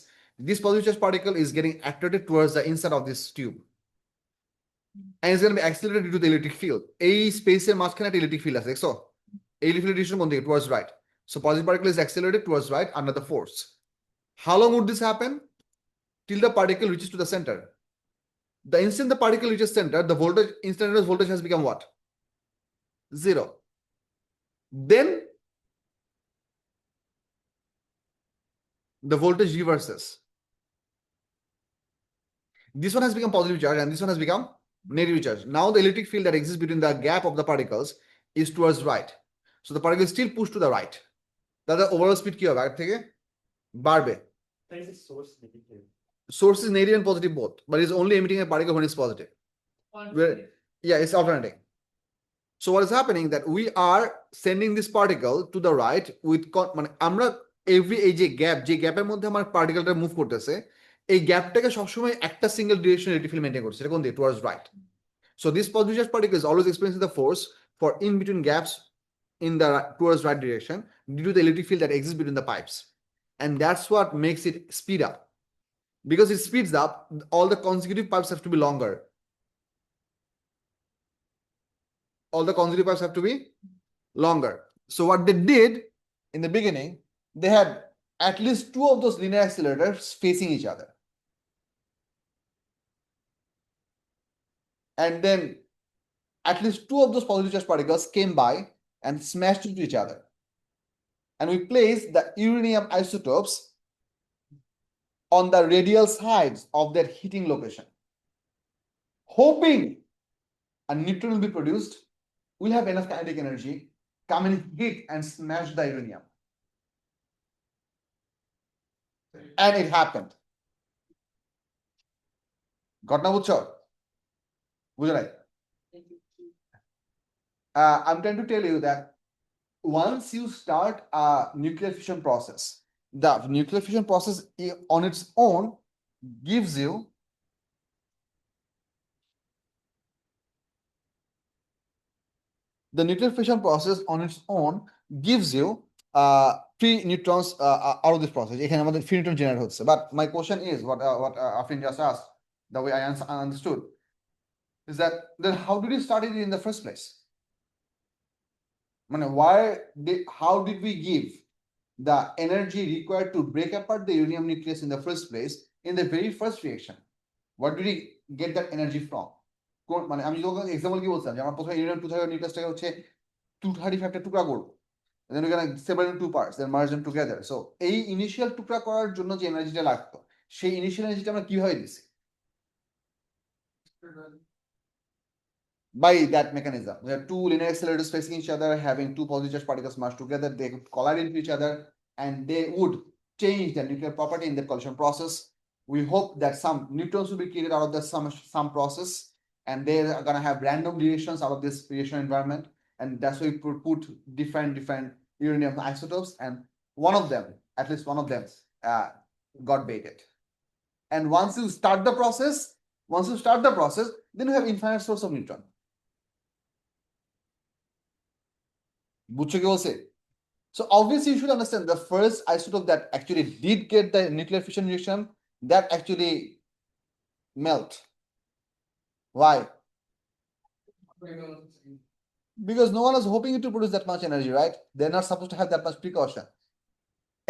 This positive charged particle is getting attracted towards the inside of this tube, and it's going to be accelerated due to the electric field. এই স্পেসের মাঝখানে একটা electric field আছে, দেখছো? এই electric direction কোন দিকে? towards right. So positive particle is accelerated towards right under the force. How long would this happen? Till the particle reaches to the center. The instant the particle reaches center, the voltage, instantaneous voltage has become what? 0. Then the voltage reverses. This one has become positive charge and this one has become negative charge. Now the electric field that exists between the gap of the particles is towards right. So the particle is still pushed to the right. That the overall speed কি হবে আগে থেকে? বাড়বে। There is a source negative. Source is negative and positive both, but it's only emitting a particle when it's positive. Yeah, it's alternating. So what is happening that we are sending this particle to the right with মানে আমরা every এই যে gap, যে গ্যাপের মধ্যে আমার পার্টিকেলটা move করতেছে, এই গ্যাপটাকে সবসময় একটা single direction electric field maintain করছে, এটা কোন দিকে? Towards right. So this positive charge particle is always experiencing the force for in between gaps in the towards right direction due to the electric field that exists between the pipes, and that's what makes it speed up. Because it speeds up, all the consecutive pipes have to be longer. All the consecutive pipes have to be longer. So what they did in the beginning, they had at least 2 of those linear accelerators facing each other. And then at least 2 of those positive charge particles came by and smashed into each other. And we placed the uranium isotopes on the radial sides of their heating location, hoping a neutron will be produced, will have enough kinetic energy, come and hit and smash the uranium. And it happened. ঘটনা বুঝছো? বুঝো নাই? I'm trying to tell you that once you start a nuclear fission process, the nuclear fission process on its own gives you the nuclear fission process on its own gives you free neutrons out of this process. এখানে আমাদের free neutron generate হচ্ছে. But my question is what Afrin just asked, the way I understood, is that then how did you start it in the first place? How did we give the energy required to break apart the uranium nucleus in the first place in the very first reaction? What did we get that energy from? মানে আমি যখন example কি বলছিলাম যে আমরা প্রথমে uranium 235 নিউক্লিয়াসটাকে হচ্ছে 235 টা টুকরা করব, And then we're gonna separate in two parts, then merge them together. So এই initial টুকরা করার জন্য যে এনার্জিটা লাগতো সেই ইনিশিয়াল এনার্জিটা আমরা কিভাবে দিছি? By that mechanism. We have two linear accelerators facing each other, having two positive charged particles merged together, they could collide into each other, and they would change the nuclear property in the collision process. We hope that some neutrons will be created out of the some process, and they are gonna have random reactions out of this reaction environment, and that's why we put different uranium isotopes, and one of them, at least one of them, got baited. And once you start the process, then you have infinite source of neutron. বুঝছো কি বলছে? So obviously you should understand the first isotope that actually did get the nuclear fission reaction, that actually melt. Why? Because no one was hoping it to produce that much energy, right? They're not supposed to have that much precaution.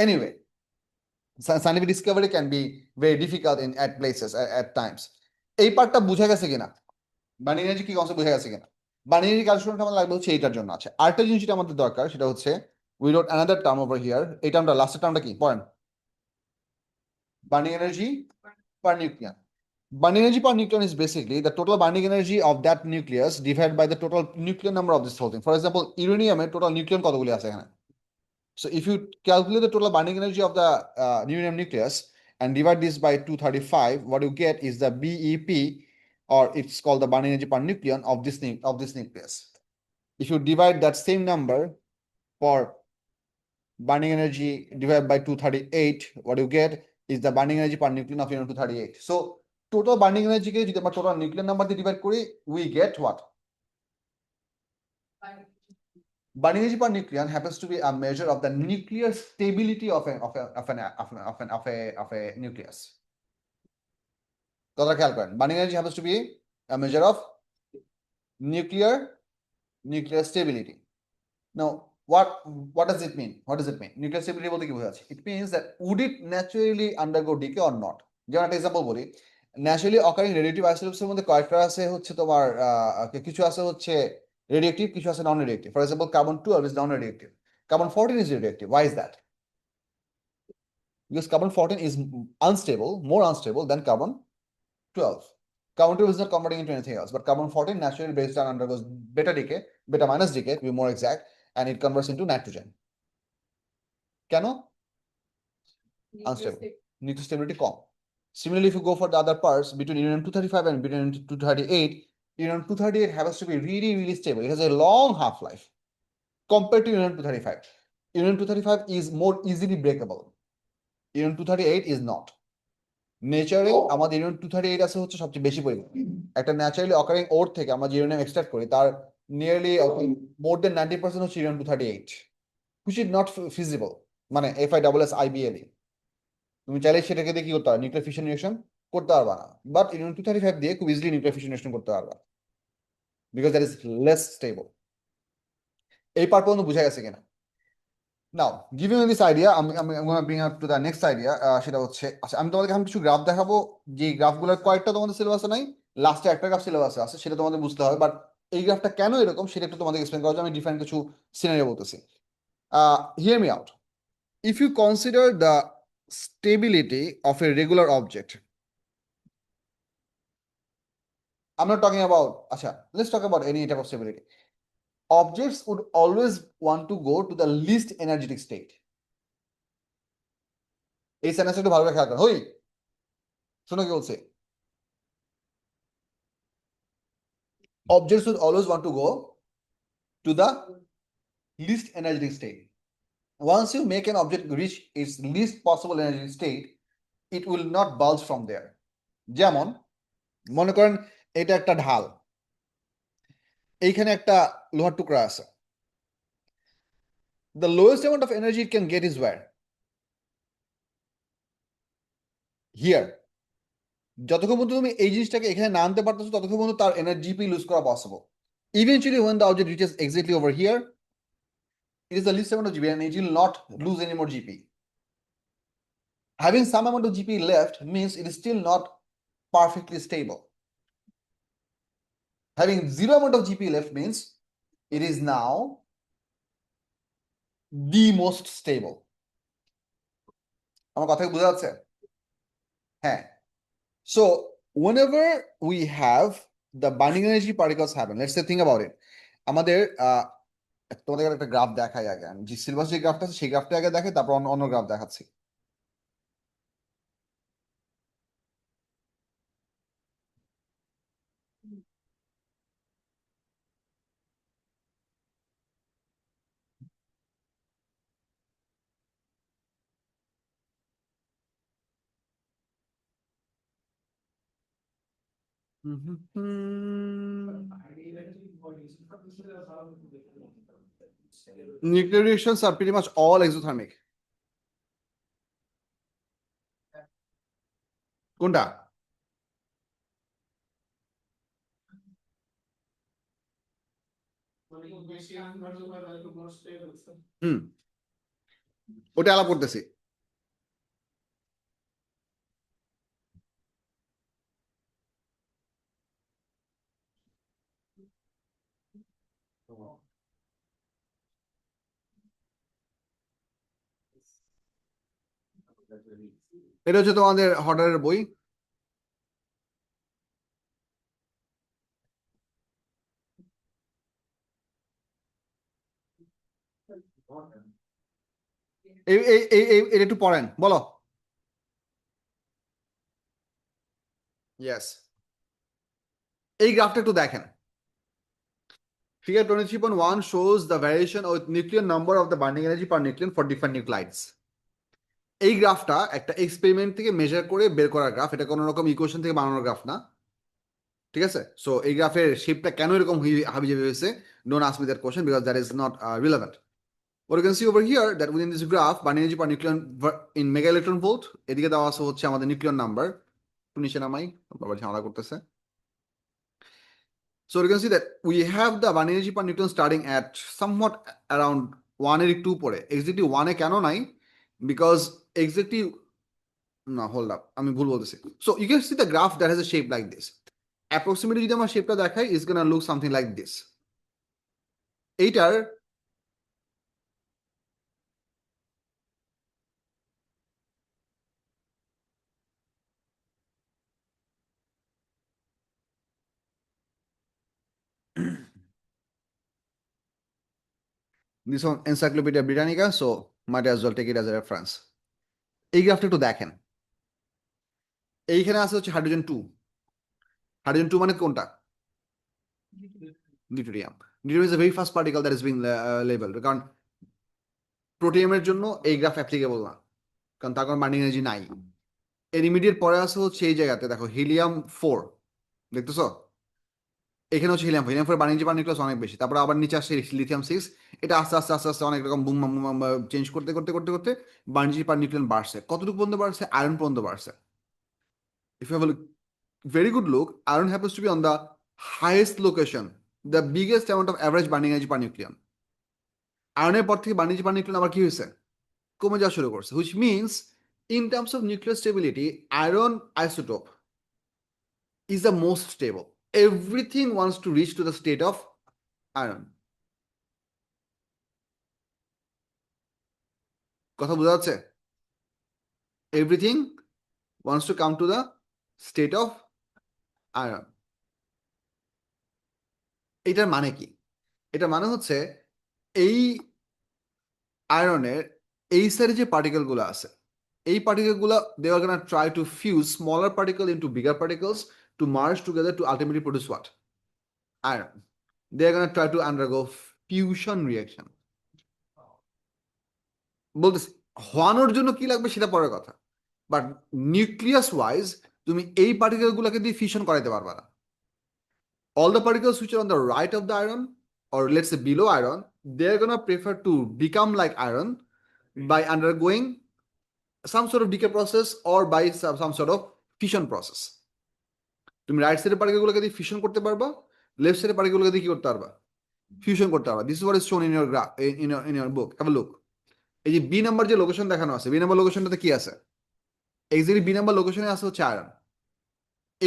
Anyway, scientific discovery can be very difficult in at places at times. এই পার্টটা বুঝা গেছে কিনা? Burning energy কি concept বুঝা গেছে কিনা? Burning energy ক্যালকুলেশনটা আমাদের লাগবে হচ্ছে এইটার জন্য। আছে আরেকটা জিনিস যেটা আমাদের দরকার সেটা হচ্ছে we wrote another term over here. এই টার্মটা লাস্টের টার্মটা কি পড়েন? Burning energy per nucleon. Burning energy per nucleon is basically the total burning energy of that nucleus divided by the total nucleon number of this whole thing. For example, uranium total nucleon কতগুলি আছে এখানে? So if you calculate the total burning energy of the uranium nucleus and divide this by 235, what you get is the BEP, or it's called the burning energy per nucleon of this nucleus. If you divide that same number for burning energy divided by 238, what you get is the burning energy per nucleon of uranium 238. So total burning energy কে যদি আমরা total nucleon number দিয়ে divide করি, we get what? Burning energy per nucleon happens to be a measure of the nuclear stability of a nucleus. কথাটা খেয়াল করেন, burning energy happens to be a measure of nuclear stability. Now, what does it mean? What does it mean? Nuclear stability বলতে কি বোঝাচ্ছে? It means that would it naturally undergo decay or not? যেমন একটা example বলি, naturally occurring radiative আইসোটোপস এর মধ্যে কয়েকটা আছে হচ্ছে তোমার কিছু আছে হচ্ছে রেডিয়েটিভ, কিছু আছে non radiative. For example carbon 12 is non radiative, carbon 14 is radioactive. Why is that? Because carbon 14 is more unstable than carbon 12. Carbon 12 is not converting into anything else, but carbon 14 naturally breaks down, undergoes beta minus decay to be more exact, and it converts into nitrogen. কেন? Unstable. Nuclear stability com. Similarly, if you go for the other parts between uranium 235 and uranium 238, uranium 238 happens to be really stable. It has a long half-life compared to uranium 235. Uranium 235 is more easily breakable. Uranium 238 is not. নেচারে আমাদের uranium 238 আছে হচ্ছে সবচেয়ে বেশি পরিমাণ। একটা naturally occurring ওর থেকে আমরা যে ইউরেনিয়াম এক্সট্রাক্ট করি তার নিয়ারলি more than 90% হচ্ছে uranium 238, which is not feasible, মানে FISSIBLE। তুমি চাইলে সেটাকে দিয়ে কি করতে পারো? নিউক্লিয়ার ফিশন রিঅ্যাকশন করতে পারবা না, বাট uranium 235 দিয়ে খুব ইজিলি নিউক্লিয়ার ফিশন রিঅ্যাকশন করতে পারবা, because that is less stable. এই পার্ট পর্যন্ত বুঝা গেছে কিনা? নাও গিভিং দিস আইডিয়া, আমি gonna bring up to the next idea. সেটা হচ্ছে, আচ্ছা আমি তোমাদের এখন কিছু গ্রাফ দেখাবো, যে গ্রাফগুলোর কয়েকটা তোমাদের সিলেবাসে নাই, লাস্টে একটা গ্রাফ সিলেবাসে আছে, সেটা তোমাদের বুঝতে হবে। বাট এই গ্রাফটা কেন এরকম সেটা একটু তোমাদের এক্সপ্লেন করার জন্য আমি ডিফারেন্ট কিছু সিনারিও বলতেছি। Hear me out. If you consider the stability of a regular object, I'm not talking about, let's talk about any type of stability. Objects would always want to go to the least energetic state. এই সেন্টেন্সটা একটু ভালো করে খেয়াল করো। হই শোনো কি বলছে? Objects would always want to go to the least energetic state. Once you make an object reach its least possible energy state, it will not bulge from there. যেমন মনে করেন এটা একটা ঢাল, এইখানে একটা লোহার টুকরা আছে। The lowest amount of energy it can get is where? Here. যতক্ষণ পর্যন্ত তুমি এই জিনিসটাকে এখানে না আনতে পারতেছো ততক্ষণ পর্যন্ত তার এনার্জি লুজ করা possible. Eventually when the object reaches exactly over here, it is the least amount of GP and it will not lose any more GP. Having some amount of GP left means it is still not perfectly stable. Having zero amount of GP left means it is now the most stable. আমার কথা কি বোঝা যাচ্ছে? হ্যাঁ। So whenever we have the binding energy particles happen, let's say think about it. আমাদের তোমাদের একটা graph দেখাই আগে, আমি যে সিলেবাস যে গ্রাফটা আছে সেই গ্রাফটা আগে দেখে তারপর অন্য অন্য গ্রাফ দেখাচ্ছি। Nuclear reactions are pretty much all exothermic. কোনটা? হুম, ওটা আলাপ করতেছি। এটা হচ্ছে তোমাদের হডারের বই। এটা একটু পড়েন, বলো। ইয়েস, এই গ্রাফটা একটু দেখেন। Figure 23.1 shows the variation of nuclear number of the binding energy per nucleon for different nuclides. এই গ্রাফটা একটা এক্সপেরিমেন্ট থেকে মেজার করে বের করা গ্রাফ, এটা কোনো রকম ইকুয়েশন থেকে বানানোর গ্রাফ না, ঠিক আছে? সো এই গ্রাফের শেপটা কেন এরকম হাবিজাবি হয়েছে, don't ask me that question because that is not relevant. What you can see over here that within this graph binding energy per nucleon in mega electron volt, এদিকে দেওয়া আছে হচ্ছে আমাদের নিউক্লিয়ন নাম্বার। একটু নিচে নামাই, বাবা ঝামেলা করতেছে। So you can see that we have the binding energy per nucleon starting at somewhat around 182 পরে, exactly 1 এ কেন নাই, because exactly না, hold up, আমি ভুল বলতেছি। So you can see the graph that has a shape like this. Approximately যদি আমার শেপটা দেখাই, is gonna look something like this. এইটার this one Encyclopedia Britannica, so might as well take it as a reference. এই গ্রাফটা একটু দেখেন, এইখানে আছে হচ্ছে হাইড্রোজেন 2। হাইড্রোজেন 2 মানে কোনটা? Deuterium. Deuterium is the very first particle that is being labelled, কারণ প্রোটিয়ামের জন্য এই গ্রাফ অ্যাপ্লিকেবল না, কারণ তার কোনো বাইন্ডিং এনার্জি নাই। এর ইমিডিয়েট পরে আছে হচ্ছে এই জায়গাতে দেখো হিলিয়াম 4, দেখতেছো? এখানে হচ্ছে হিলিয়াম 4, হিলিয়াম 4 বাইন্ডিং নিউক্লিয়াস অনেক বেশি। তারপর আবার নিচে আসছে লিথিয়াম 6। এটা আস্তে আস্তে আস্তে আস্তে অনেক রকম বুম চেঞ্জ করতে করতে করতে করতে বাইন্ডিং পার নিউক্লিয়ন বাড়ছে। কতটুকু পর্যন্ত বাড়ছে? আয়রন পর্যন্ত বাড়ছে। If you have a very good look, iron happens to be on the highest location, the biggest amount of average binding energy per nucleon. আয়রনের পর থেকে binding energy per nucleon আবার কি হয়েছে? কমে যাওয়া শুরু করছে, which means in terms of nuclear stability, iron isotope is the most stable. Everything wants to reach to the state of iron. কথা বোঝা যাচ্ছে? Everything wants to come to the state of iron. এটার মানে কি? এটা মানে হচ্ছে এই আয়রনের এই সাইডে যে পার্টিকেলগুলো আছে, এই পার্টিকেলগুলো they are gonna try to fuse smaller particle into bigger particles to merge together to ultimately produce what? Iron. They are gonna try to undergo fusion reaction. বলতেছি হওয়ানোর জন্য কি লাগবে সেটা পরের কথা, বাট নিউক্লিয়াস ওয়াইজ তুমি এই পার্টিকেলগুলোকে দিয়ে ফিউশন করাইতে পারবা না। All the particles which are on the right of the iron, or let's say below iron, they're gonna prefer to become like iron by undergoing some sort of decay process or by some sort of fission process. তুমি right সাইডের পার্টিকেলগুলোকে দিয়ে fusion করতে পারবা, left সাইডের পার্টিকেলগুলোকে দিয়ে কি করতে পারবা? ফিউশন করতে পারবা। দিস ইজ হোয়াট ইজ শোন in your graph, in your book. Have a look. এই যে বি নাম্বার যে লোকেশন দেখানো আছে, বি নাম্বার লোকেশনটাতে কি আছে? এক্স্যাক্টলি বি নাম্বার লোকেশনে আছে হচ্ছে আয়রন।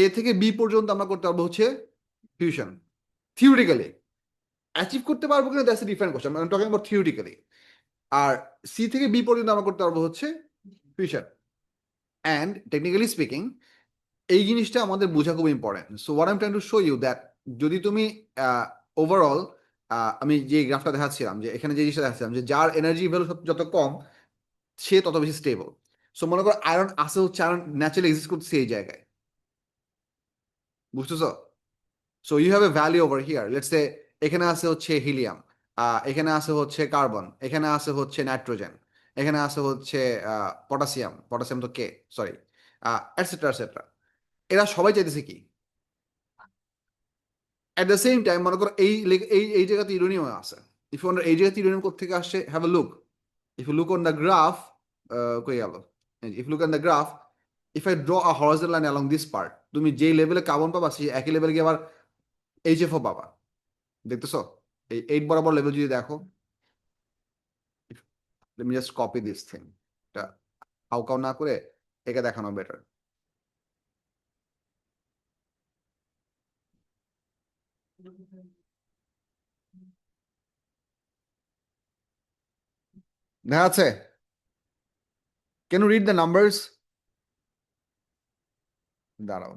এ থেকে বি পর্যন্ত আমরা করতে পারবো হচ্ছে ফিউশন। থিওরিটিক্যালি অ্যাচিভ করতে পারবো কিনা that's a different question, I am talking about theoretically. আর সি থেকে বি পর্যন্ত আমরা করতে পারবো হচ্ছে ফিউশন। অ্যান্ড টেকনিক্যালি স্পিকিং এই জিনিসটা আমাদের বোঝা খুব important. So what I am trying to show you that যদি তুমি ওভারঅল আমি যে গ্রাফটা দেখাচ্ছিলাম, যে এখানে যে জিনিসটা দেখাচ্ছিলাম, যে যার এনার্জি ভ্যালু যত কম সে তত বেশি স্টেবল। সো মনে করো আয়রন আসে হচ্ছে, আয়রন ন্যাচারালি এক্সিস্ট করতেছে এই জায়গায়, বুঝতেছো? So you have a value over here, let's say এখানে আছে হচ্ছে হিলিয়াম, এখানে আছে হচ্ছে কার্বন, এখানে আছে হচ্ছে নাইট্রোজেন, এখানে আছে হচ্ছে পটাশিয়াম, পটাশিয়াম তো কে, সরি, এটসেট্রা এটসেট্রা। এরা সবাই চাইতেছে কি? এট দ্য সেম টাইম মনে করো এই জায়গাতে ইউরেনিয়াম আছে। ইফ ইউ এই জায়গাতে ইউরেনিয়াম কোথেকে আসছে, have a look. If you look on the graph, কই গেল, if look on the graph, if I draw a horizontal line along this part, তুমি যেই লেভেলে কার্বন পাবা সেই একই লেভেলে গিয়ে আবার এইচএফও পাবা। দেখতেছো? এই 8 বরাবর লেভেল যদি দেখো, let me just copy this thing, এটা হাউকাউ না করে একে দেখানো বেটার। দেখা আছে? Can you read the numbers? দাঁড়াও,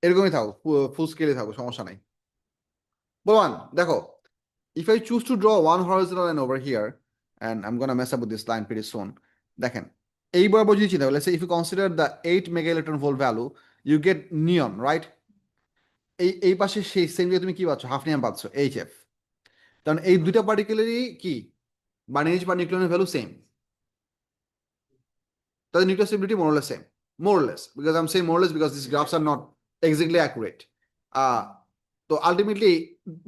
এরকমই থাকো, ফুল স্কেলে থাকো, সমস্যা নাই। বলবান দেখো, if I choose to draw one horizontal line over here, and I'm gonna mess up with this line pretty soon, দেখেন এই বরাবর যদি চিন্তা করি, let's say if you consider the 8 mega electron volt value, you get neon, right? এই পাশে সেই same জায়গায় তুমি কি পাচ্ছ, হাফ নিয়ম পাচ্ছ, HF। কারণ এই দুইটা পার্টিকুলারই কি বার্নিশ বা নিউক্লিয়নের ভ্যালু সেম, তাদের nuclear stability more or less same, more or less, because I'm saying more or less because these graphs are not exactly accurate. So ultimately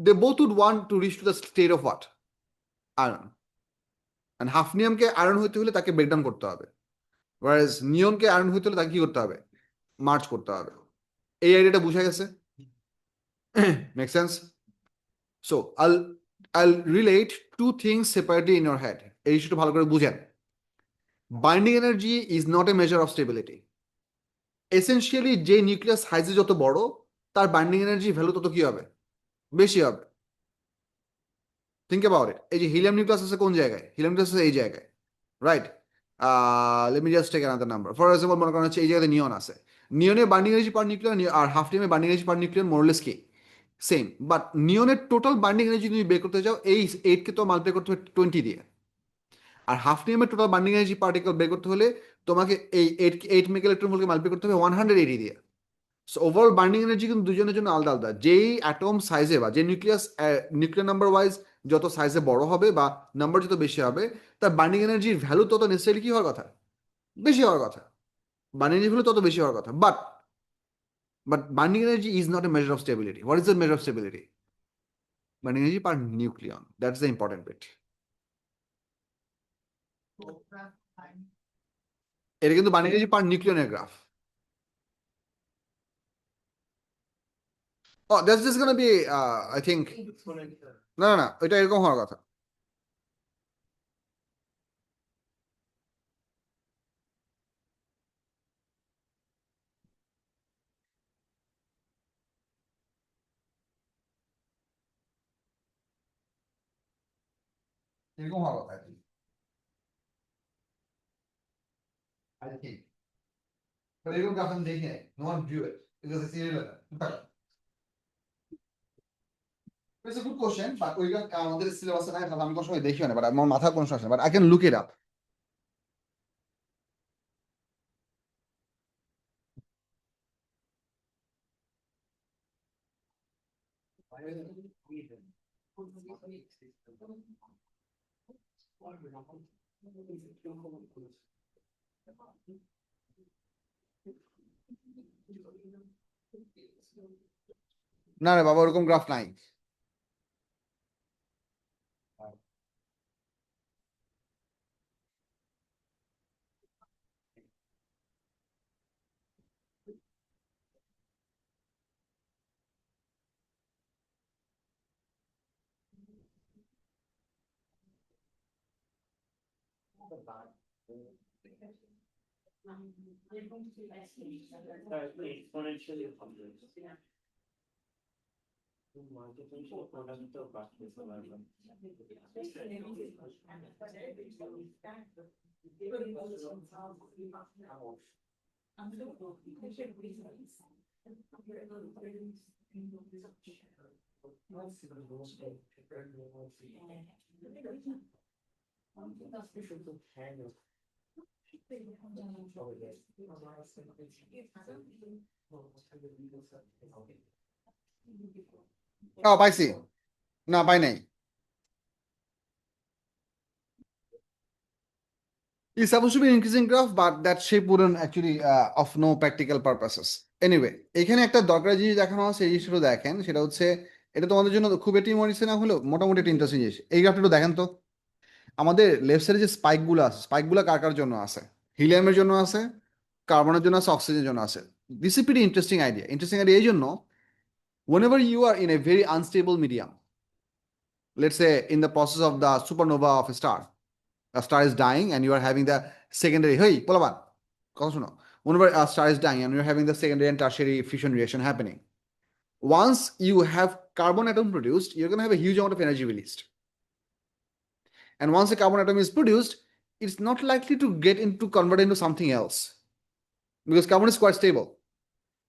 they both would want to reach to the state of what? Iron. And হাফনিয়ামকে iron হইতে হলে তাকে breakdown করতে হবে, whereas নিয়নকে iron হইতে হলে তাকে কি করতে হবে, মার্চ করতে হবে। এই আইডিয়াটা বুঝা গেছে? Make sense? So I'll relate two things separately in your head, এই ইস্যুটা ভালো করে বুঝেন। Binding energy is not a measure of stability. Essentially যে নিউক্লিয়াস সাইজে যত বড়, তার বাইন্ডিং এনার্জি ভ্যালু তত কি হবে, বেশি হবে। থিঙ্ক অ্যাবাউট ইট। এই যে হিলিয়াম নিউক্লিয়াস আছে কোন জায়গায়, হিলিয়াম নিউক্লিয়াস আছে এই জায়গায়, right? Let me just take another number, for example মনে করেন হচ্ছে এই জায়গাতে নিয়ন আছে, নিয়নের বাইন্ডিং এনার্জি পার নিউক্লিয়ন আর হাফনিয়ামের binding energy per nucleon more or less কি সেম, বাট নিয়নের টোটাল বাইন্ডিং এনার্জি তুমি বের করতে যাও এই 8কে তো মাল্টিপ্লাই করতে হবে 20 দিয়ে, আর হাফনিয়ামের টোটাল বাইন্ডিং এনার্জি পার্টিকেল বের করতে হলে তোমাকে এই 8 মেগা ইলেকট্রন ভোল্টকে মাল্টিপ্লাই করতে হবে 180 দিয়ে। সো ওভারঅল বাইন্ডিং এনার্জি কিন্তু দুজনের জন্য আলাদা আলাদা। যেই অ্যাটম সাইজে বা যে নিউক্লিয়ার নাম্বার ওয়াইজ যত সাইজে বড় হবে বা নাম্বার যত বেশি হবে, তার বাইন্ডিং এনার্জির ভ্যালু তত নেসেসারি কি হওয়ার কথা, বেশি হওয়ার কথা, বাইন্ডিং এনার্জি ভ্যালু তত বেশি হওয়ার কথা। But binding energy is not a measure of stability. What is the measure of stability? Binding energy per nucleon, that's the important bit. এটা কিন্তু বাইন্ডিং এনার্জি পার নিউক্লিয়নের graph. Oh, that's just gonna be, I think, না না না, এটা এরকম হওয়ার কথা। এরকম হওয়ার কথা, I think. But এরকম গ্রাফ আমি দেখি নাই, no one drew it because it's irrelevant. It's a good question, but ওইটা আমাদের সিলেবাসে নাই, তাহলে আমি কোনো সময় দেখিও না, বাট আমার মাথা কোনো সমস্যা, but I can look it up. না রে বাবা, ওরকম গ্রাফ নাই। Exponentially. পাইছি না পাই নাই It's supposed to be an increasing graph, but that shape wouldn't actually of no practical purposes. Anyway, এখানে একটা দরকারি জিনিস দেখানো আছে, এই জিনিসটা দেখেন, সেটা হচ্ছে এটা তোমাদের জন্য খুব একটি মনে না হলেও মোটামুটি একটা ইন্টারেস্টিং জিনিস। এই গ্রাফটা একটু দেখেন তো, আমাদের লেফট সাইডে যে স্পাইকগুলো আছে, স্পাইকগুলো কার কার জন্য আছে? হিলিয়ামের জন্য আছে, কার্বনের জন্য আছে, অক্সিজেনের জন্য আছে। This is pretty interesting idea. Interesting idea এই জন্য, whenever you are in a very unstable medium, let's say in the process of the supernova of a star is dying and you are having the secondary, hey, Polaban, কথা শোনো, whenever a star is dying and you're having the secondary and tertiary fusion reaction happening, once you have carbon atom produced, you're going to have a huge amount of energy released. And once a carbon atom is produced, it's not likely to get into convert into something else because carbon is quite stable.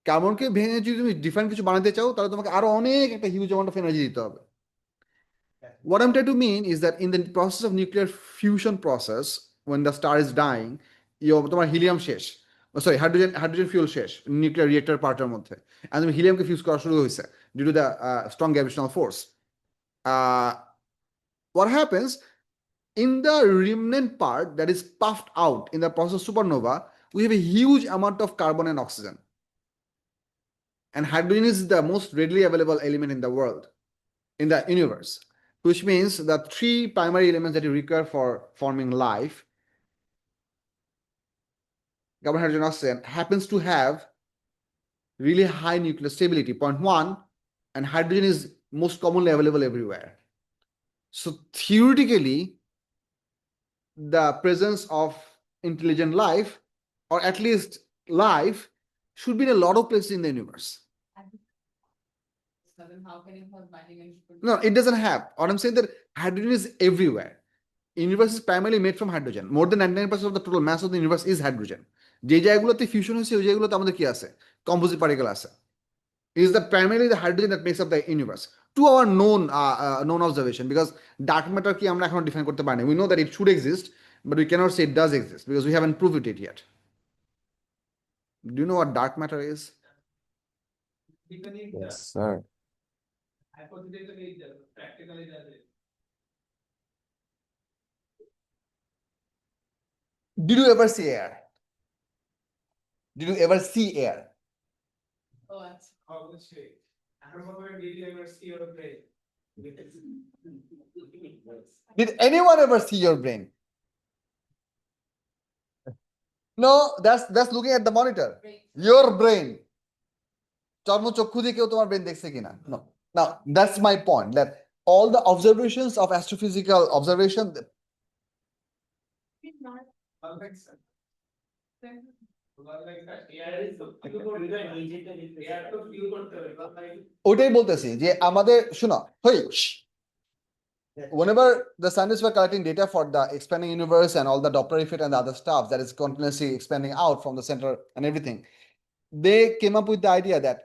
কার্বনকে ভেঙে যদি তুমি different কিছু বানাতে চাও, তাহলে তোমাকে আরো অনেক একটা হিউজ অ্যামাউন্ট অফ এনার্জি দিতে হবে। What I'm trying to mean is that in the process of nuclear fusion process, when the star is dying, তোমার হিলিয়াম শেষ, সরি হাইড্রোজেন ফিউল শেষ নিউক্লিয়ার রিয়েক্টর পার্টের মধ্যে, and তুমি হিলিয়ামকে ফিউজ করা শুরু হয়েছে due to the strong gravitational force. What happens in the remnant part that is puffed out in the process of supernova, we have a huge amount of carbon and oxygen. And hydrogen is the most readily available element in the world, in the universe, which means the three primary elements that you require for forming life, carbon, hydrogen, oxygen, happens to have really high nuclear stability, 0.1, and hydrogen is most commonly available everywhere. So theoretically, the presence of intelligent life, or at least life, should be in a lot of places in the universe. So then how can you have binding and? No, it doesn't have. What I'm saying that hydrogen is everywhere. Universe is primarily made from hydrogen. More than 99% of the total mass of the universe is hydrogen. যে জায়গাগুলোতে fusion হয়েছে ওই জায়গাগুলোতে আমাদের কি আছে? Composite particle আছে. It is the primarily the hydrogen that makes up the universe to our known observation, because dark matter কি আমরা এখনো ডিফাইন করতে পারিনি. We know that it should exist, but we cannot say it does exist because we haven't proved it yet. Do you know what dark matter is? Yes, sir. Hypothetically, practically does it. Did you ever see air? Did you ever see air? Oh, that's. Obviously, I remember did you ever see your brain? Did anyone ever see your brain? No, that's looking at the monitor. Your brain. চর্মচক্ষু দিয়ে কেউ তোমার brain দেখছে কিনা? No. Now, that's my point, that all the observations of astrophysical observation, ওইটাই বলতেছি যে আমাদের শোনো, whenever the scientists were collecting data for the expanding universe and all the Doppler effect and the other stuff that is continuously expanding out from the center and everything, they came up with the idea that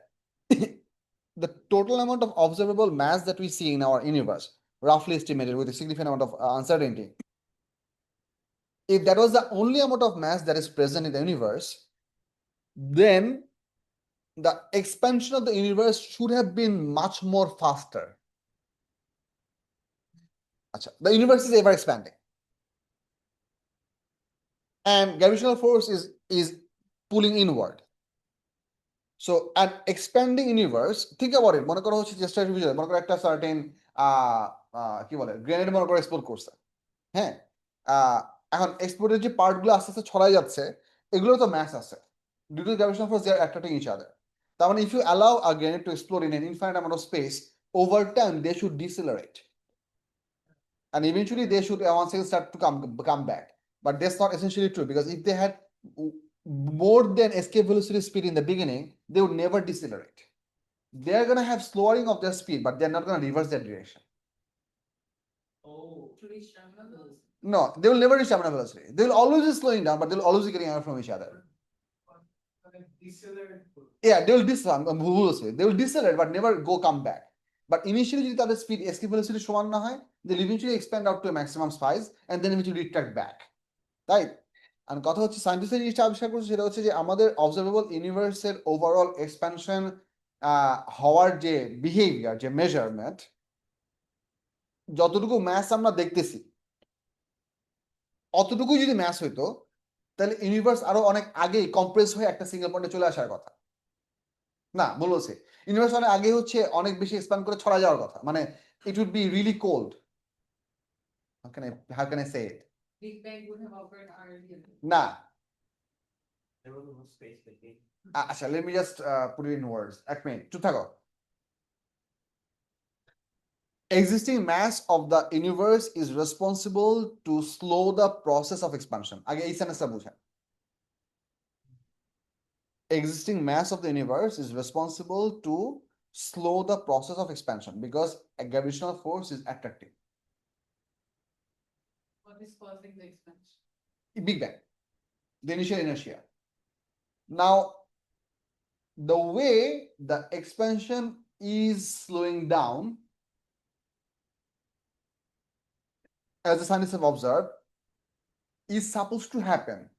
the total amount of observable mass that we see in our universe, roughly estimated with a significant amount of uncertainty, if that was the only amount of mass that is present in the universe, then the expansion of the universe should have been much more faster. The universe is ever expanding, and gravitational force is pulling inward. So an expanding universe, think about it, মনে করো হচ্ছে চেষ্টা হিসেবে মনে করো একটা certain কি বলে গ্রেনেড মনে করো এক্সপ্লোর করছে, হ্যাঁ, এখন এক্সপ্লোরের যে পার্টগুলো আস্তে আস্তে ছড়াই যাচ্ছে, এগুলো তো ম্যাস আছে, due to gravitational force they are attracting each other. তার মানে if you allow a grenade to explode in an infinite amount of space, over time they should decelerate, and eventually they should once again start to come back. But that's not essentially true, because if they had more than escape velocity speed in the beginning, they would never decelerate. they're gonna have slowing of their speed, but they're not gonna reverse their direction. Oh. To reach terminal velocity. No, they will never reach terminal velocity. They will always be slowing down, but they'll always be getting away from each other. Decelerate. Yeah, they will they will decelerate, but never come back. But initially, যদি তাদের speed escape velocity সমান না হয়, they'll eventually expand out to a maximum size and then eventually retract back. তাই আর কথা হচ্ছে scientist এই জিনিসটা আবিষ্কার করছে সেটা হচ্ছে যে আমাদের অবজারভেবল ইউনিভার্সের ওভারঅল এক্সপ্যানশন হওয়ার যে বিহেভিয়ার যে মেজারমেন্ট যতটুকু ম্যাস আমরা দেখতেছি অতটুকুই যদি ম্যাস হইতো তাহলে ইউনিভার্স আরো অনেক আগেই কম্প্রেস হয়ে একটা সিঙ্গেল পয়েন্টে চলে আসার কথা না বলছে ইউনিভার্স অনেক আগে হচ্ছে অনেক বেশি এক্সপ্যান্ড করে ছড়া যাওয়ার কথা মানে it would be really cold how can I say it Big Bang would have occurred earlier. না There was no space between. আচ্ছা let me just put it in words এক মিনিট চুপ থাকো existing mass of the universe is responsible to slow the process of expansion আগে এই সেন্টেন্সটা বুঝেন existing mass of the universe is responsible to slow the process of expansion because a gravitational force is attractive What is causing the expansion? Big Bang, the initial inertia. Now, the way the expansion is slowing down, as the scientists have observed, is supposed to happen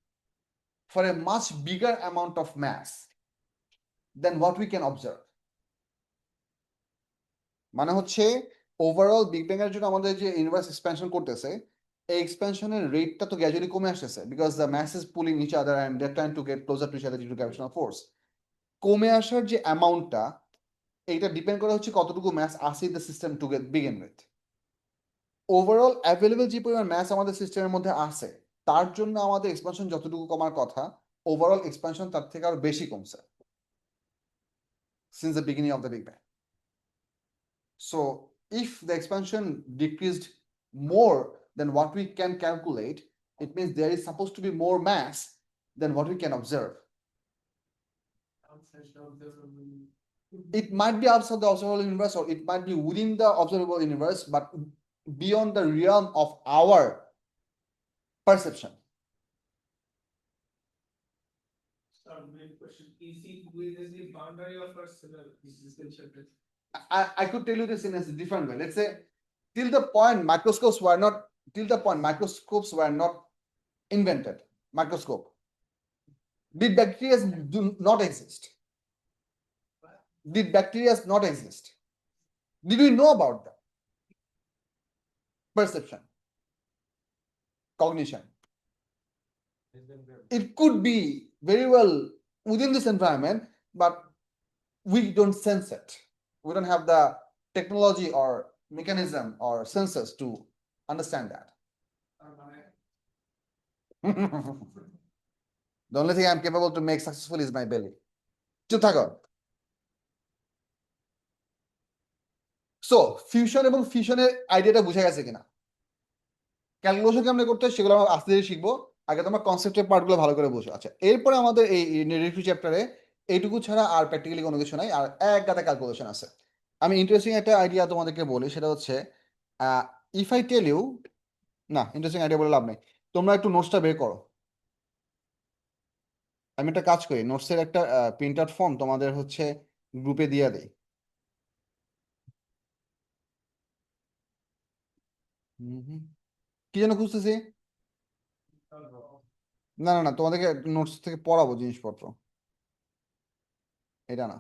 for a much bigger amount of mass than what we can observe. মানে হচ্ছে overall big bang এর জন্য আমাদের যে universe expansion করতেছে এই এক্সপ্যানশনের রেটটা তো গ্র্যাজুয়ালি কমে আসতেছে because the mass is pulling each other and they are trying to get closer to each other due to gravitational force কমে আসার যে অ্যামাউন্টটা এইটা ডিপেন্ড করে হচ্ছে কতটুকু ম্যাস আসে the system to get begin with overall available যে পরিমাণ ম্যাস আমাদের সিস্টেমের মধ্যে আছে তার জন্য আমাদের এক্সপ্যানশন যতটুকু কমার কথা ওভারঅল এক্সপ্যানশন তার থেকে আরো বেশি কমছে since the beginning of the big bang So if the expansion decreased more than what we can calculate, it means there is supposed to be more mass than what we can observe. It might be outside the observable universe or it might be within the observable universe, but beyond the realm of our perception. Question. Is it within the boundary of our existential? I could tell you this in a different way. Let's say till the point microscopes were not invented. Microscope. Did bacteria do not exist? Did bacteria not exist? Did we know about them? Perception. Cognition. It could be very well within this environment, but we don't sense it. We don't have the technology or mechanism or sensors to understand that. The only thing I'm capable to make successful is my belly. চুপ থাকো so fusion এবং ফিউশনের আইডিয়াটা বুঝা গেছে কিনা calculation কেমন করতে হয় সেগুলো আমরা আস্তে ধীরে শিখবো আগে তোমার কনসেপ্টের পার্টগুলো ভালো করে বুঝো আচ্ছা এরপরে আমাদের এই রিভিউ চ্যাপ্টারে এইটুকু ছাড়া আর প্র্যাকটিক্যালি কোনো কিছু নাই আর এক গাদা ক্যালকুলেশন আছে আমি ইন্টারেস্টিং একটা আইডিয়া তোমাদেরকে বলি সেটা হচ্ছে ইফ আই টেল ইউ না ইন্টারেস্টিং আইডিয়া বলে লাভ নেই তোমরা একটু নোটসটা বের করো আমি একটা কাজ করি নোটসের একটা প্রিন্ট আউট ফর্ম তোমাদের হচ্ছে গ্রুপে দিয়ে দেই কি যেন খুঁজতেছি না না না তোমাদেরকে নোটস থেকে পড়াবো জিনিসপত্র এটা না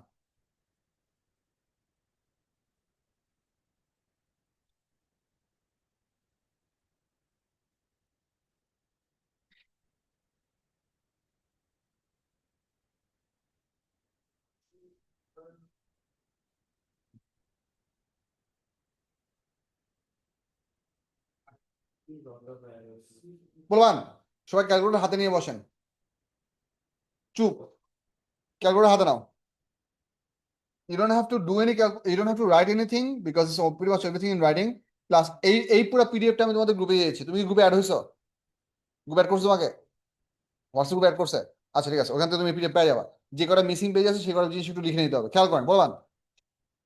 বলবান সবাই ক্যালকুলেটর হাতে নিয়ে বসেন চুপ ক্যালকুলেটর হাতে নাও you don't have to do any you don't have to write anything because it's all pretty much everything in writing plus এই পুরো পিডিএফটা আমি তোমাদের গ্রুপে দিয়েছি তুমি গ্রুপে অ্যাড হইছো গ্রুপ অ্যাড করছো তোমাকে হোয়াটসঅ্যাপ গ্রুপে অ্যাড করছে আচ্ছা ঠিক আছে ওখান থেকে তুমি পিডিএফ পেয়ে যাবা যে কটা মিসিং পেজ আছে সেই কটা জিনিস একটু লিখে নিতে হবে খেয়াল করেন বলবান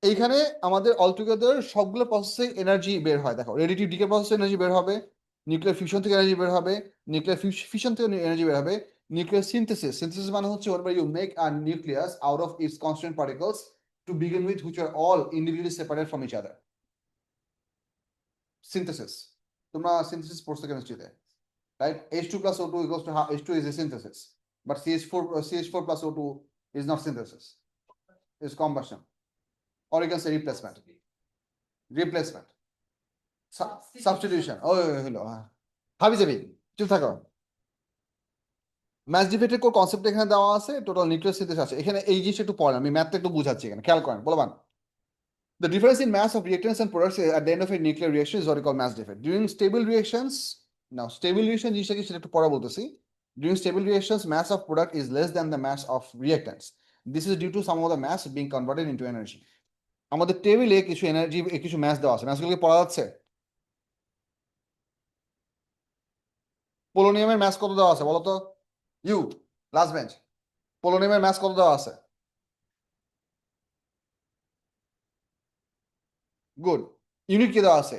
এইখানে আমাদের অলটুগেদার সবগুলো প্রসেসে এনার্জি বের হয়। দেখো, রেডিটিভ ডিকে প্রসেসে এনার্জি বের হবে, নিউক্লিয়ার ফিউশন থেকে এনার্জি বের হবে, নিউক্লিয়ার ফিউশন থেকে এনার্জি বের হবে, নিউক্লিয়ার সিনথেসিস মানে হচ্ছে whenever you make a nucleus out of its constituent particles to begin with, which are all individually separate from each other. Synthesis. তোমরা synthesis পড়ছো কেমিস্ট্রিতে, right? H2 plus O2 equals to H2 is a synthesis, but CH4 plus O2 is not synthesis, it's combustion, or you can say replacement, substitution. Oh, হলো হাবি যাবি, চুপ থাকো। Match ডিফেক্টের core concept এখানে দেওয়া আছে, টোটাল নিউক্লিয়ার সিনথেসিস আছে এখানে। এই জিনিসটা একটু পড়েন, আমি ম্যাথটা একটু বুঝাচ্ছি এখানে, খেয়াল করেন। বলবান, the difference in mass of reactants and products at the end of a nuclear reaction is what we call mass defect. During stable reactions, now stable reaction জিনিসটা কি সেটা একটু পরে বলতেছি। During stable reactions, mass of product is less than the mass of reactants. This is due to some of the mass being converted into energy. আমাদের টেবিলে কিছু energy, কিছু ম্যাস দেওয়া আছে, ম্যাসগুলোকে পড়া যাচ্ছে। পোলোনিয়ামের ম্যাস কত দেওয়া আছে বলো তো? ইউ, লাস্ট বেঞ্চ, পোলোনিয়ামের ম্যাস কত দেওয়া আছে? গুড। ইউনিট কি দেওয়া আছে?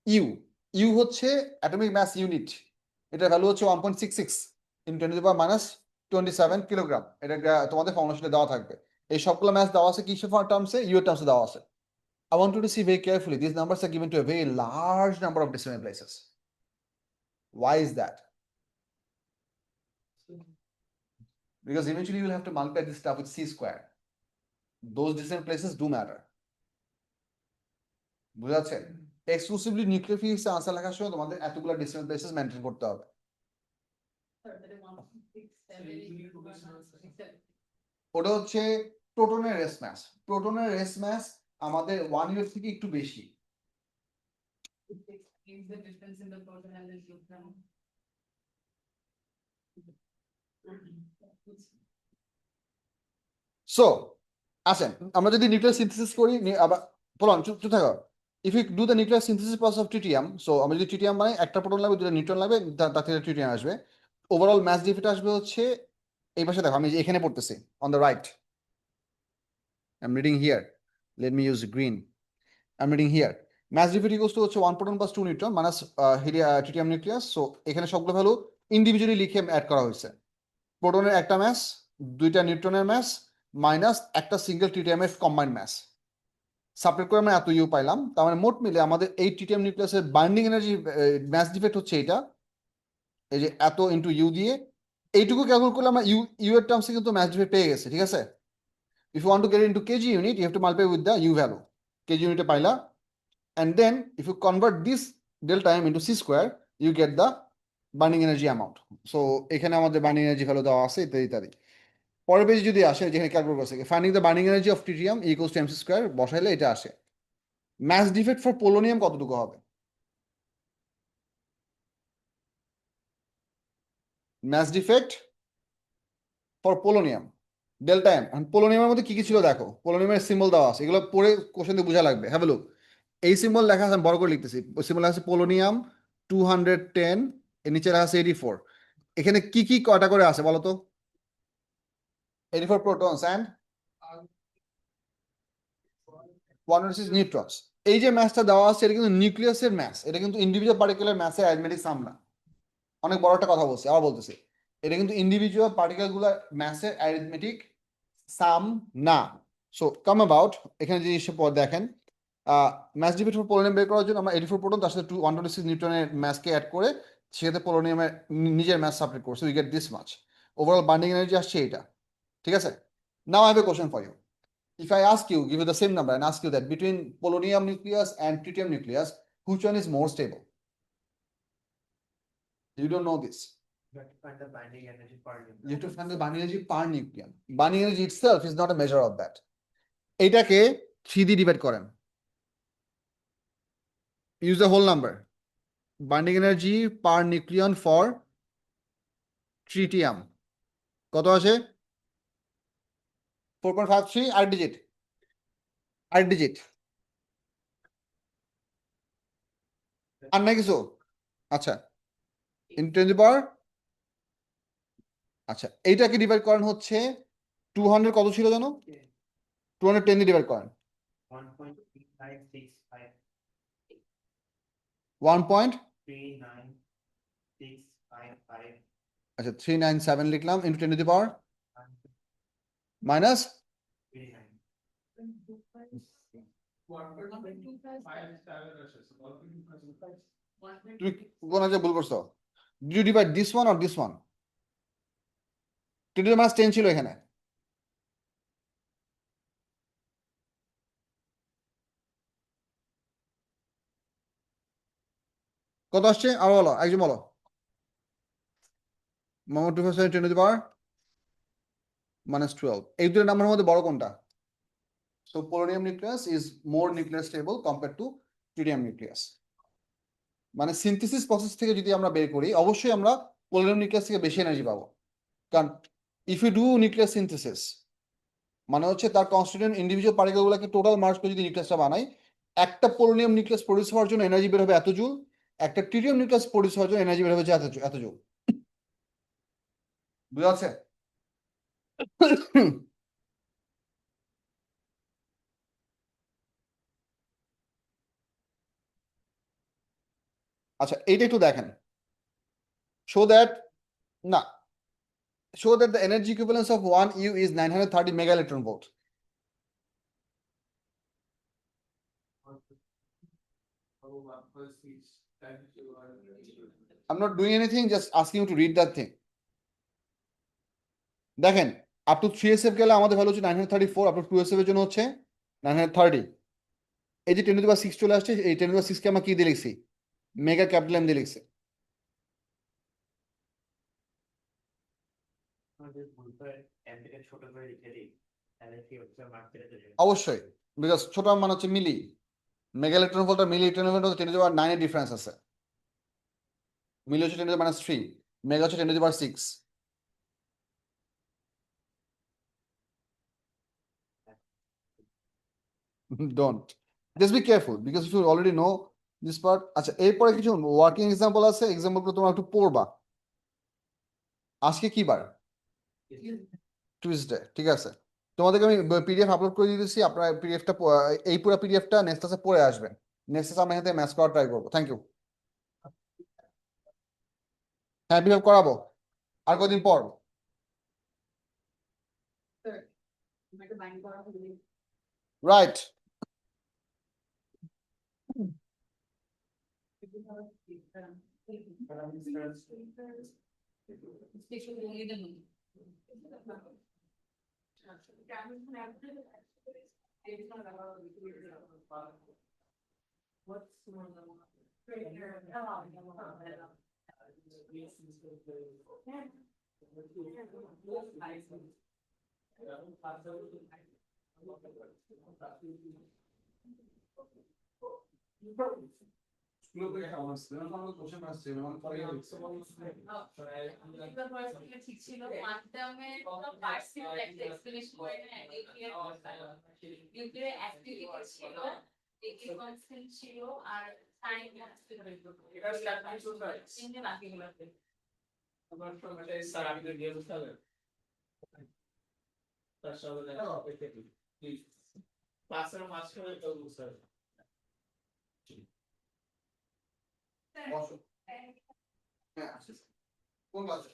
ইউ। ইউ হচ্ছে অ্যাটমিক ম্যাস ইউনিট, এটার ভ্যালু হচ্ছে 1.66 ইন 10⁻27 কিলোগ্রাম। এটা তোমাদের ফর্মুলা শিটে দেওয়া থাকবে। এই সবগুলো ম্যাস দেওয়া আছে কিসের টার্মসে? ইউ এর টার্মসে দেওয়া আছে। I want you to see very carefully. These numbers are given to a very large number of decimal places. Why is that? Because eventually you will have to multiply this stuff with C square. Those decimal places do matter. বুঝা যাচ্ছে? Exclusively nuclear ফিজিক্সে answer লেখার সময় তোমাদের এতগুলো decimal places maintain করতে হবে। ওটা হচ্ছে প্রোটনের রেস ম্যাস। প্রোটনের রেস ম্যাস আমাদের 1 ইউ থেকে একটু বেশি। The difference in the proton and the neutron. So আসেন আমরা যদি নিউক্লিয়ার সিনথেসিস করি, আবার বলুন চুপ থাকো। If you do the nuclear synthesis process of tritium, so আমরা যদি ট্রিটিয়াম বানাই, একটা প্রোটন লাগবে, দুটো নিউট্রন লাগবে, তার থেকে ট্রিটিয়াম আসবে। ওভারঅল ম্যাস ডিফেক্ট আসবে হচ্ছে এই পাশে, দেখো আমি এখানে পড়তেছি on the right, I am reading here, let me use green, I am reading here. Mass defect equals to হচ্ছে 1 proton plus 2 neutron minus tritium nucleus. So এখানে সবগুলো ভ্যালু ইন্ডিভিজুয়ালি লিখে অ্যাড করা হয়েছে। প্রোটনের একটা ম্যাস, দুইটা নিউট্রনের ম্যাস মাইনাস একটা single ট্রিটিয়ামের combined mass, সাপারেট করে আমরা এত ইউ পাইলাম। তার মানে মোট মিলে আমাদের এই ট্রিটিয়াম নিউক্লিয়াসের বাইন্ডিং এনার্জি ম্যাস ডিফেক্ট হচ্ছে এটা, এই যে এত ইন্টু ইউ দিয়ে এইটুকু ক্যালকুলেট করলে আমরা ইউ এর টার্মসে কিন্তু ম্যাস ডিফেক্ট পেয়ে গেছে, ঠিক আছে? If you want to get into KG unit, you have to multiply with the U value. KG ইউনিটে পাইলা, and then if you convert this delta m into c square, you get the binding energy amount. So এখানে আমাদের binding energy value দেওয়া আছে ইত্যাদি ইত্যাদি। পরের পেজে যদি আসে, যেখানে ক্যালকুলেট করছে finding the binding energy of tritium equals to mc square, বসাইলে এটা আসে। ম্যাস ডিফেক্ট ফর পোলোনিয়াম কতটুকু হবে? Mass defect for polonium delta M. পোলোনিয়ামের মধ্যে কি কি ছিল দেখো, পোলোনিয়ামের সিম্বল দেওয়া আছে, এগুলো পরে কোশ্চেন দিয়ে বোঝা লাগবে। হ্যাভ এ লুক, এই সিম্বল লেখা আছে, আমি বড় করে লিখতেছি। সিম্বল লেখা আছে পোলোনিয়াম 210, এর নিচে লেখা আছে 84। এখানে কি কি কয়টা করে আছে বলো তো? 84 protons and 106 neutrons। এই যে ম্যাসটা দেওয়া আছে এটা কিন্তু নিউক্লিয়াসের ম্যাস, এটা কিন্তু ইন্ডিভিজুয়াল পার্টিকুলার ম্যাসের অ্যারিথমেটিক সাম না। অনেক বড় একটা কথা বলছি, আবার বলতেছি, এটা কিন্তু ইন্ডিভিজুয়াল পার্টিকুলার গুলো ম্যাসের অ্যারিথমেটিক সাম না। সো কাম অ্যাবাউট এখানে জিনিসটা পর দেখেন, ম্যাস ডিফেক্ট ফর পোলোনিয়াম বের করার জন্য আমরা 84 প্রোটন তার সাথে 126 নিউটনের ম্যাসকে অ্যাড করে সেক্ষেত্রে পোলোনিয়ামের নিজের ম্যাস সাবট্রাক্ট করছে, we get this much. Overall binding energy আসছে এটা, ঠিক আছে? Now I have a question for you. If I ask you, give you the same number and ask you that between polonium nucleus and tritium nucleus, which one is more stable? You don't know this. You have to find the binding energy part. You have to find the binding energy per nucleon. Binding energy itself is not a measure of that. এটাকে 3 দিয়ে divide করেন। Use the whole number. Binding energy per nucleon for tritium কত আসে? 4.53, আর digit, আর digit, আর নাই কিছু? আচ্ছা, into 10 পাওয়ার, আচ্ছা এইটাকে ডিভাইড করেন হচ্ছে 200 কত ছিল জানো? 210 দিয়ে ডিভাইড করেন 1.3965 1. 39655 আচ্ছা 397 লিখলাম into 10 to the power minus 39 তুমি কোন যে ভুল করছো do you divide this one or this one 10 to the minus 10 ছিল এখানে কত আসছে আরো বলো একজন বলো মামা 257 10 টু দি পাওয়ার -12 এই দুটো নাম্বারের মধ্যে বড় কোনটা so polonium nucleus is more nuclear stable compare to tritium nucleus মানে সিনথেসিস প্রসেস থেকে যদি আমরা বের করি অবশ্যই আমরা পোলোনিয়াম নিউক্লিয়াস থেকে বেশি এনার্জি পাবো কারণ if you do nuclear synthesis মানে হচ্ছে তার কনস্টিটিউয়েন্ট ইন্ডিভিজুয়াল পার্টিকেল গুলোকে টোটাল মার্জ করে যদি নিউক্লিয়াসটা বানাই একটা পোলোনিয়াম নিউক্লিয়াস প্রডিউস হওয়ার জন্য এনার্জি বের হবে এত জুল একটা ট্রিটিয়াম নিউক্লিয়াস প্রডিউস হওয়ার জন্য এনার্জি বের হবে এত জুল বুঝা যাচ্ছে আচ্ছা এইটা একটু দেখেন show that না show that the energy equivalence of 1 U is 930 mega electron volt. I'm not doing anything, just asking you to read that thing. দেখেন আপ টু 3SF গেলে আমাদের ভ্যালু হচ্ছে 934, আপ টু 2SF এর জন্য হচ্ছে 930। এই যে 10 টু দি পাওয়ার 6 চলে আসছে, এই 10 টু দি পাওয়ার 6 কে আমরা কি দিয়ে লিখছি? মেগা ক্যাপিটাল এম দিয়ে লিখছি। আমাদের ভুল করে এম থেকে ছোট করে লিখে দিই তাহলে কি হচ্ছে মার্ক পেতে দেবে অবশ্যই, বিকজ ছোট মান হচ্ছে মিলি, মেগা ইলেকট্রন ভোল্ট আর মিলি ইলেকট্রন ভোল্ট হচ্ছে 10 টু দি পাওয়ার 9 এর ডিফারেন্স আছে। মিলি হচ্ছে 10 টু দি পাওয়ার -3, মেগা হচ্ছে 10 to the power 6। Don't. Just be careful because if you already know this part. আচ্ছা এরপরে কিছু ওয়ার্কিং এক্সাম্পল আছে, এক্সাম্পলগুলো তোমরা একটু পড়বা। আজকে কি বার? টুইসডে, ঠিক আছে। তোমাদেরকে আমি পিডিএফ আপলোড করে দিতেছি, আপনারা পিডিএফটা এই পুরো পিডিএফটা নেক্সট ক্লাসে পড়ে আসবেন। নেক্সট ক্লাসে আমরা এখান থেকে ম্যাচ করার ট্রাই করবো। Thank you. হ্যাঁ বিহেভ করাবো আর কদিন পর। রাইট। ঠিক ছিল মাধ্যমে পার্সিয়াল একটা এক্সপ্লেনেশন করে না নিউক্লিয়ার অ্যাক্টিভিটি ছিল একে কনস্ট্যান্ট ছিল আর টাইম কনস্ট্যান্ট এটা স্টার্ট করতে হয় তিনটে বাকিগুলোতে আমার ফর্মেটে স্যার আমি তো দিয়ে দিতে হবে তার সাথে দেখা অপেক্ষা করি প্লিজ ক্লাসের মাঝখানে তো স্যার হ্যাঁ কোন ক্লাসে?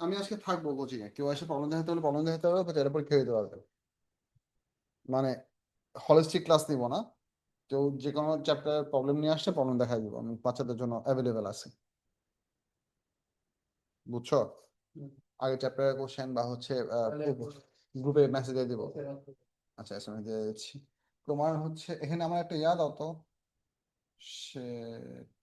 আমি আজকে থাকবো কোচিংয়ে, কেউ এসে প্রবলেম দেখাতে হলে প্রবলেম দেখাতে হবে, বা এর পরীক্ষা দিতে পারবে। মানে হলিস্টিক ক্লাস নিব না, কেউ যে কোনো চ্যাপ্টার প্রবলেম নিয়ে আসছে প্রবলেম দেখাই দিব, আমি বাচ্চাদের জন্য অ্যাভেলেবেল আছি, বুঝছো? আগে চ্যাপ্টারের কোশ্চেন বা হচ্ছে গ্রুপে মেসেজ দিয়ে দিব। আচ্ছা এসএমএস দিয়ে দিচ্ছি। তোমার হচ্ছে এখানে আমার একটা ইয়াদ দাও তো। Shit.